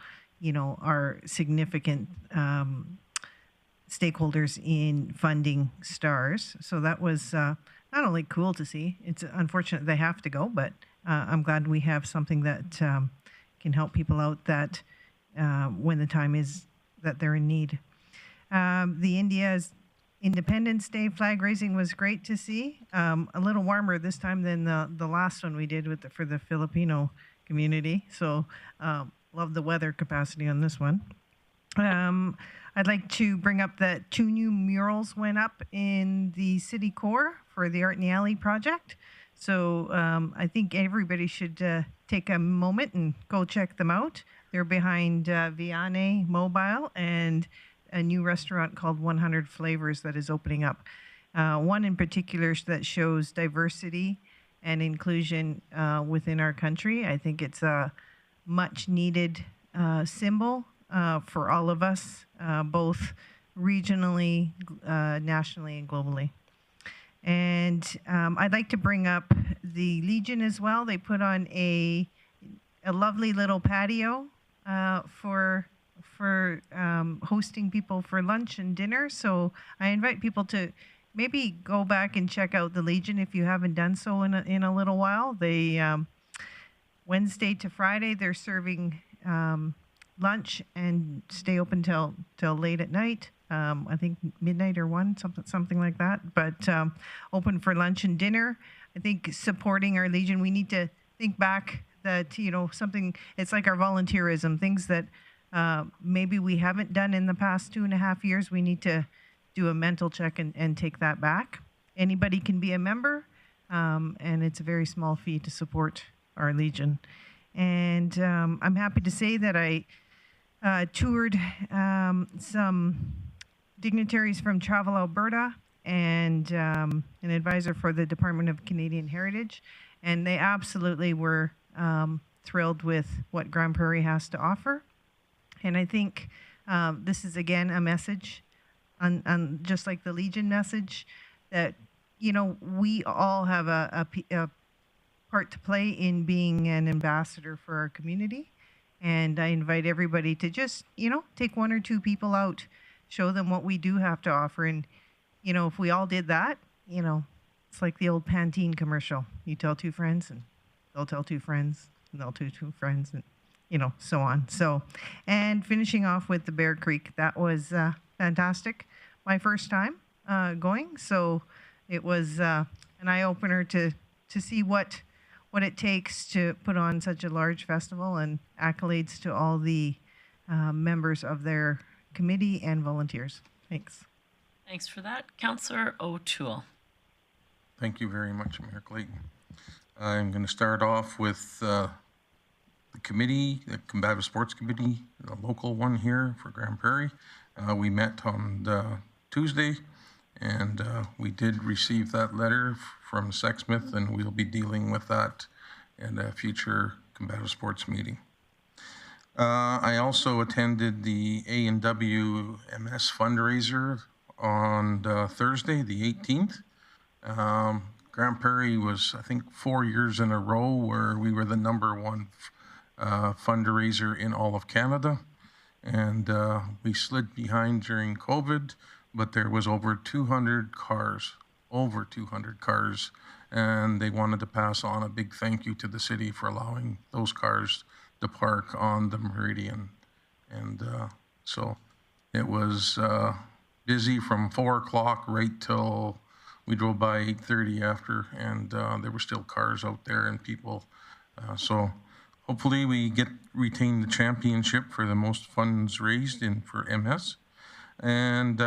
Speaker 8: are significant stakeholders in funding Stars. So that was not only cool to see, it's unfortunate they have to go, but I'm glad we have something that can help people out that when the time is that they're in need. The India's Independence Day flag raising was great to see. A little warmer this time than the last one we did for the Filipino community. So love the weather capacity on this one. I'd like to bring up that 2 new murals went up in the city core for the Art in the Alley project. So I think everybody should take a moment and go check them out. They're behind Vianney Mobile and a new restaurant called 100 Flavors that is opening up. One in particular that shows diversity and inclusion within our country. I think it's a much needed symbol for all of us, both regionally, nationally, and globally. And I'd like to bring up the Legion as well. They put on a lovely little patio for hosting people for lunch and dinner. So I invite people to maybe go back and check out the Legion if you haven't done so in a little while. They Wednesday to Friday they're serving lunch and stay open till late at night. I think midnight or 1, something like that. But open for lunch and dinner. I think supporting our Legion, we need to think back that something. It's like our volunteerism, things that maybe we haven't done in the past 2.5 years. We need to do a mental check and take that back. Anybody can be a member, and it's a very small fee to support our Legion. And I'm happy to say that I toured some dignitaries from Travel Alberta and an advisor for the Department of Canadian Heritage, and they absolutely were thrilled with what Grande Prairie has to offer. And I think this is, again, a message, on just like the Legion message, that you know, we all have a part to play in being an ambassador for our community. And I invite everybody to just, you know, take one or two people out, show them what we do have to offer. And, you know, if we all did that, you know, it's like the old Pantene commercial. You tell two friends and they'll tell two friends and they'll tell two friends and, you know, so on. So, and finishing off with the Bear Creek, that was fantastic. My first time going. So it was an eye-opener to see what it takes to put on such a large festival, and accolades to all the members of their committee and volunteers. Thanks.
Speaker 2: Thanks for that. Councillor O'Toole.
Speaker 12: Thank you very much, Mayor Clayton. I'm going to start off with the committee, the Combative Sports Committee, the local one here for Grande Prairie. We met on Tuesday, and we did receive that letter from Sexsmith, and we'll be dealing with that in a future Combative Sports meeting. I also attended the A&W MS fundraiser on Thursday, the 18th. Grande Prairie was, I think, 4 years in a row where we were the #1 fundraiser in all of Canada. And we slid behind during COVID, but there was over 200 cars, and they wanted to pass on a big thank you to the city for allowing those cars to park on the Meridian. And so it was busy from 4 o'clock right till we drove by 8:30 after, and there were still cars out there and people. So hopefully we retain the championship for the most funds raised for MS. And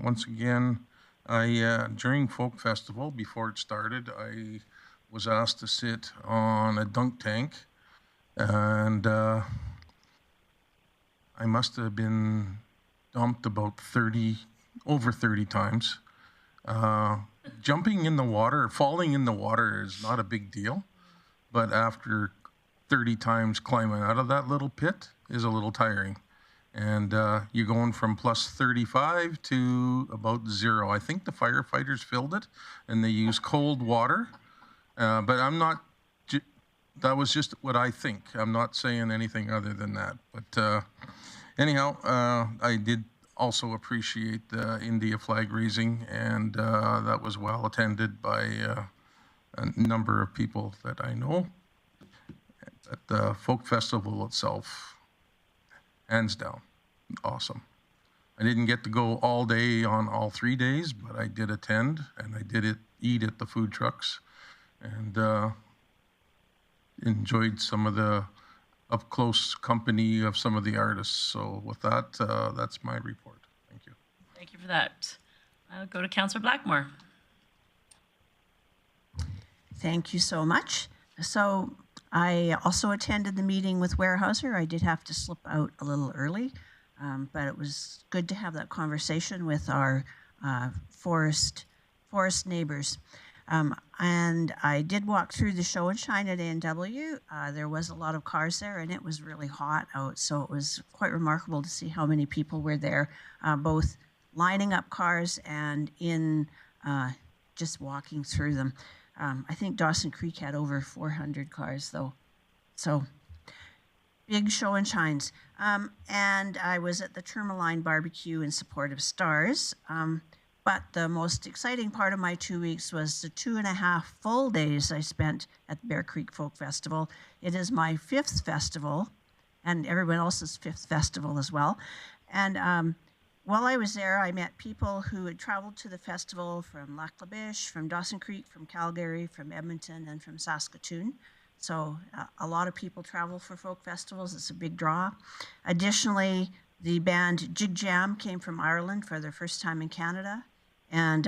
Speaker 12: once again, during Folk Festival, before it started, I was asked to sit on a dunk tank, and I must have been dumped about over 30 times. Jumping in the water, falling in the water is not a big deal, but after 30 times climbing out of that little pit is a little tiring. And you're going from plus 35 to about 0. I think the firefighters filled it and they used cold water, but I'm not, that was just what I think. I'm not saying anything other than that. But anyhow, I did also appreciate the India flag raising, and that was well attended by a number of people that I know. At the Folk Festival itself, hands down, awesome. I didn't get to go all day on all 3 days, but I did attend, and I did eat at the food trucks, and enjoyed some of the up-close company of some of the artists. So with that, that's my report. Thank you.
Speaker 2: Thank you for that. I'll go to Councillor Blackmore.
Speaker 13: Thank you so much. So I also attended the meeting with Weyerhaeuser. I did have to slip out a little early, but it was good to have that conversation with our forest neighbors. And I did walk through the show and shine at A&W. There was a lot of cars there, and it was really hot out, so it was quite remarkable to see how many people were there, both lining up cars and in just walking through them. I think Dawson Creek had over 400 cars, though. So big show and shines. And I was at the Tourmaline Barbecue in support of Stars. But the most exciting part of my 2 weeks was the 2.5 full days I spent at the Bear Creek Folk Festival. It is my 5th festival, and everyone else's 5th festival as well. And while I was there, I met people who had traveled to the festival from Lac La Biche, from Dawson Creek, from Calgary, from Edmonton, and from Saskatoon. So a lot of people travel for folk festivals. It's a big draw. Additionally, the band Jig Jam came from Ireland for their first time in Canada. And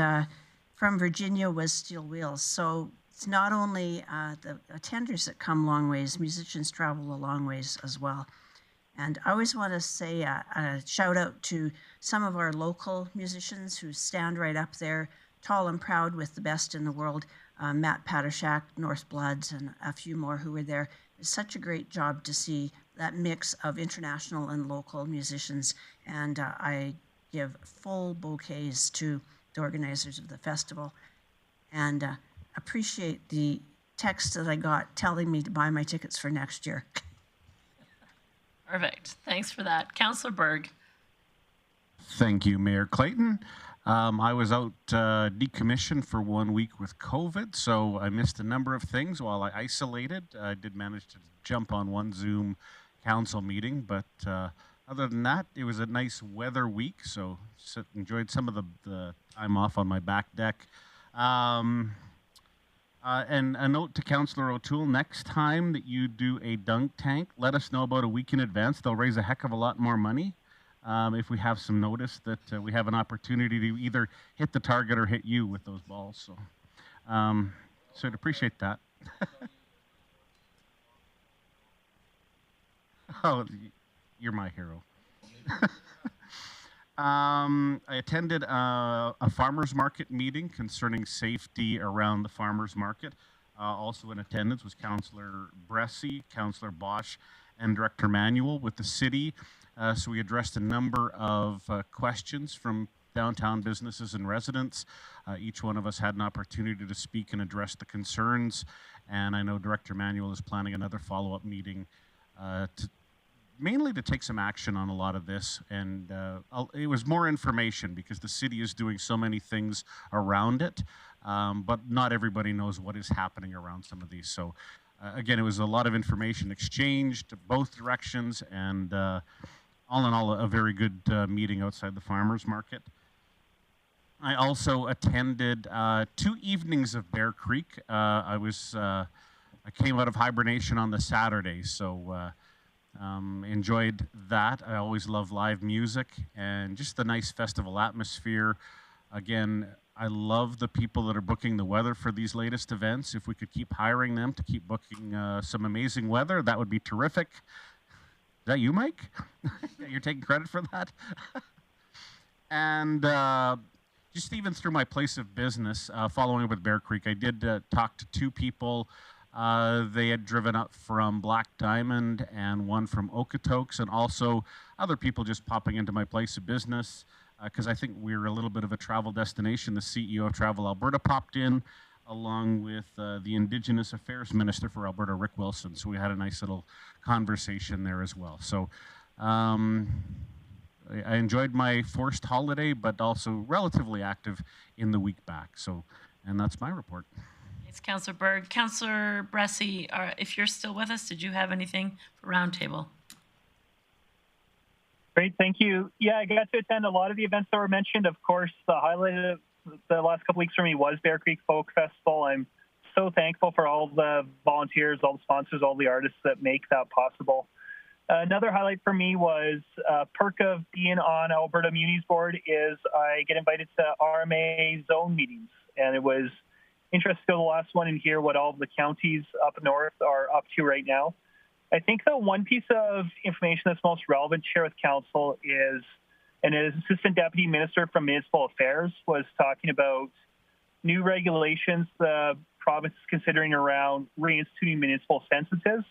Speaker 13: from Virginia was Steel Wheels. So it's not only the attenders that come long ways, musicians travel a long ways as well. And I always want to say a shout out to some of our local musicians who stand right up there, tall and proud with the best in the world. Matt Patershak, North Bloods, and a few more who were there. It's such a great job to see that mix of international and local musicians. And I give full bouquets to the organizers of the festival. and appreciate the text that I got telling me to buy my tickets for next year.
Speaker 2: Perfect. Thanks for that. Councillor Berg.
Speaker 7: Thank you, Mayor Clayton. I was out decommissioned for 1 week with COVID, so I missed a number of things while I isolated. I did manage to jump on one Zoom council meeting, but other than that, it was a nice weather week, so enjoyed some of the time off on my back deck. And a note to Councillor O'Toole, next time that you do a dunk tank, let us know about a week in advance. They'll raise a heck of a lot more money if we have some notice that we have an opportunity to either hit the target or hit you with those balls. So, so I'd appreciate that. Oh, you're my hero. I attended a farmers market meeting concerning safety around the farmers market. Also in attendance was Councillor Bressie, Councillor Bosch, and Director Manuel with the city. So we addressed a number of questions from downtown businesses and residents. Each one of us had an opportunity to speak and address the concerns. And I know Director Manuel is planning another follow-up meeting mainly to take some action on a lot of this, and it was more information because the city is doing so many things around it, but not everybody knows what is happening around some of these. So again, it was a lot of information exchanged both directions, and all in all, a very good meeting outside the farmers market. I also attended 2 evenings of Bear Creek. I came out of hibernation on the Saturday, so enjoyed that. I always love live music and just the nice festival atmosphere. Again, I love the people that are booking the weather for these latest events. If we could keep hiring them to keep booking some amazing weather, that would be terrific. Is that you, Mike? You're taking credit for that? And just even through my place of business, following up with Bear Creek, I did talk to 2 people. They had driven up from Black Diamond and one from Okotoks, and also other people just popping into my place of business because I think we're a little bit of a travel destination. The CEO of Travel Alberta popped in along with the Indigenous Affairs Minister for Alberta, Rick Wilson. So we had a nice little conversation there as well. So I enjoyed my forced holiday, but also relatively active in the week back. So, and that's my report.
Speaker 2: Thanks, Councillor Berg. Councillor Bressie, if you're still with us, did you have anything for Roundtable?
Speaker 17: Great, thank you. Yeah, I got to attend a lot of the events that were mentioned. Of course, the highlight of the last couple weeks for me was Bear Creek Folk Festival. I'm so thankful for all the volunteers, all the sponsors, all the artists that make that possible. Another highlight for me was perk of being on Alberta Munis Board is I get invited to RMA zone meetings, and it was interesting to go to the last one and hear what all of the counties up north are up to right now. I think the one piece of information that's most relevant to share with council is an assistant deputy minister from municipal affairs was talking about new regulations the province is considering around reinstituting municipal censuses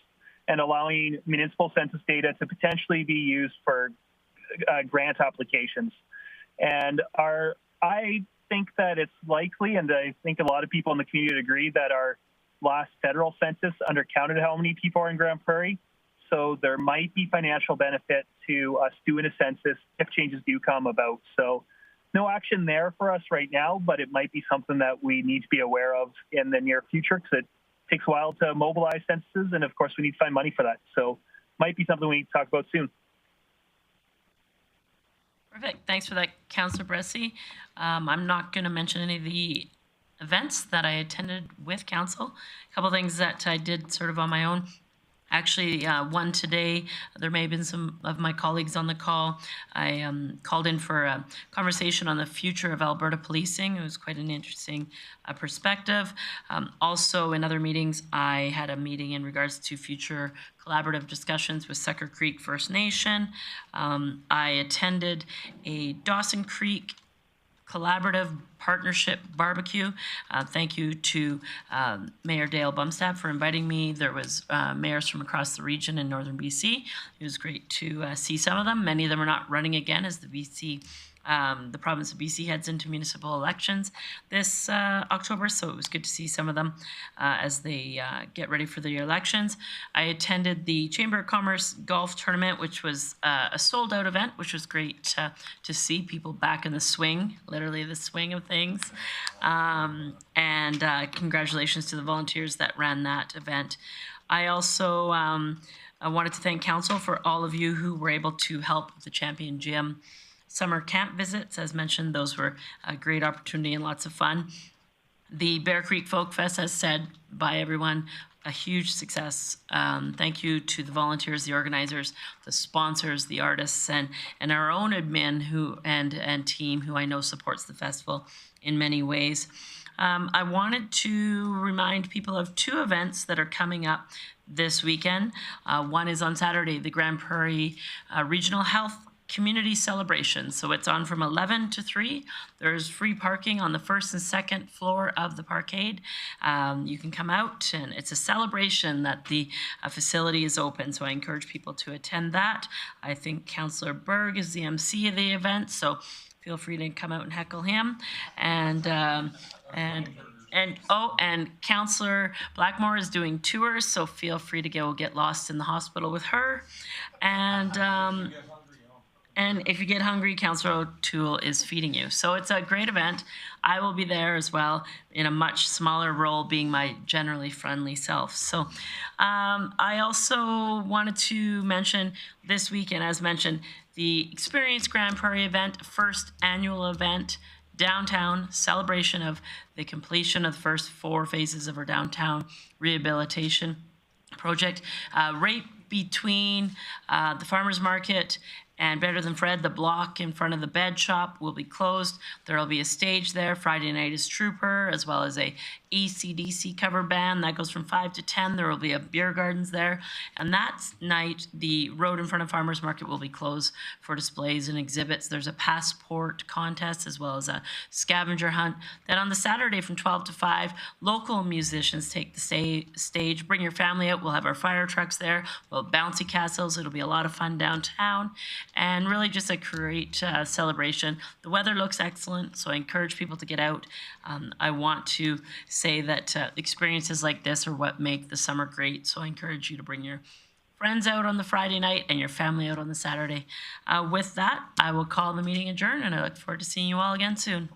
Speaker 17: and allowing municipal census data to potentially be used for grant applications. And I think that it's likely, and I think a lot of people in the community would agree, that our last federal census undercounted how many people are in Grande Prairie. So there might be financial benefit to us doing a census if changes do come about. So no action there for us right now, but it might be something that we need to be aware of in the near future because it takes a while to mobilize censuses, and of course we need to find money for that. So might be something we need to talk about soon.
Speaker 2: Perfect. Thanks for that, Councillor Bressie. I'm not going to mention any of the events that I attended with council. A couple things that I did sort of on my own. Actually, one today, there may have been some of my colleagues on the call. I called in for a conversation on the future of Alberta policing. It was quite an interesting perspective. Also, in other meetings, I had a meeting in regards to future collaborative discussions with Sucker Creek First Nation. I attended a Dawson Creek collaborative partnership barbecue. Thank you to Mayor Dale Bumstab for inviting me. There was mayors from across the region in northern BC. It was great to see some of them. Many of them are not running again as the BC The province of BC heads into municipal elections this October, so it was good to see some of them as they get ready for the elections. I attended the Chamber of Commerce golf tournament, which was a sold-out event, which was great to see people back in the swing, literally the swing of things. And congratulations to the volunteers that ran that event. I also I wanted to thank Council for all of you who were able to help with the Champion Gym summer camp visits. As mentioned, those were a great opportunity and lots of fun. The Bear Creek Folk Fest, as said by everyone, a huge success. Thank you to the volunteers, the organizers, the sponsors, the artists, and our own admin and team who I know supports the festival in many ways. I wanted to remind people of two events that are coming up this weekend. One is on Saturday, the Grande Prairie Regional Health Community Celebration. So it's on from 11 to 3. There's free parking on the first and second floor of the parkade. You can come out, and it's a celebration that the facility is open. So I encourage people to attend that. I think Councillor Berg is the MC of the event, so feel free to come out and heckle him. And Councillor Blackmore is doing tours, so feel free to go get lost in the hospital with her. And if you get hungry, Councillor O'Toole is feeding you. So it's a great event. I will be there as well in a much smaller role, being my generally friendly self. So I also wanted to mention this weekend, as mentioned, the Experience Grande Prairie event, first annual event, downtown celebration of the completion of the first 4 phases of our downtown rehabilitation project. Right between the farmers market and Better Than Fred, the block in front of the bed shop will be closed. There will be a stage there. Friday night is Trooper, as well as a ECDC cover band. That goes from 5 to 10. There will be a beer gardens there. And that night, the road in front of Farmers Market will be closed for displays and exhibits. There's a passport contest, as well as a scavenger hunt. Then on the Saturday from 12 to 5, local musicians take the stage. Bring your family out. We'll have our fire trucks there. We'll have bouncy castles. It'll be a lot of fun downtown. And really just a great celebration. The weather looks excellent, so I encourage people to get out. I want to say that experiences like this are what make the summer great, so I encourage you to bring your friends out on the Friday night and your family out on the Saturday. With that, I will call the meeting adjourned, and I look forward to seeing you all again soon.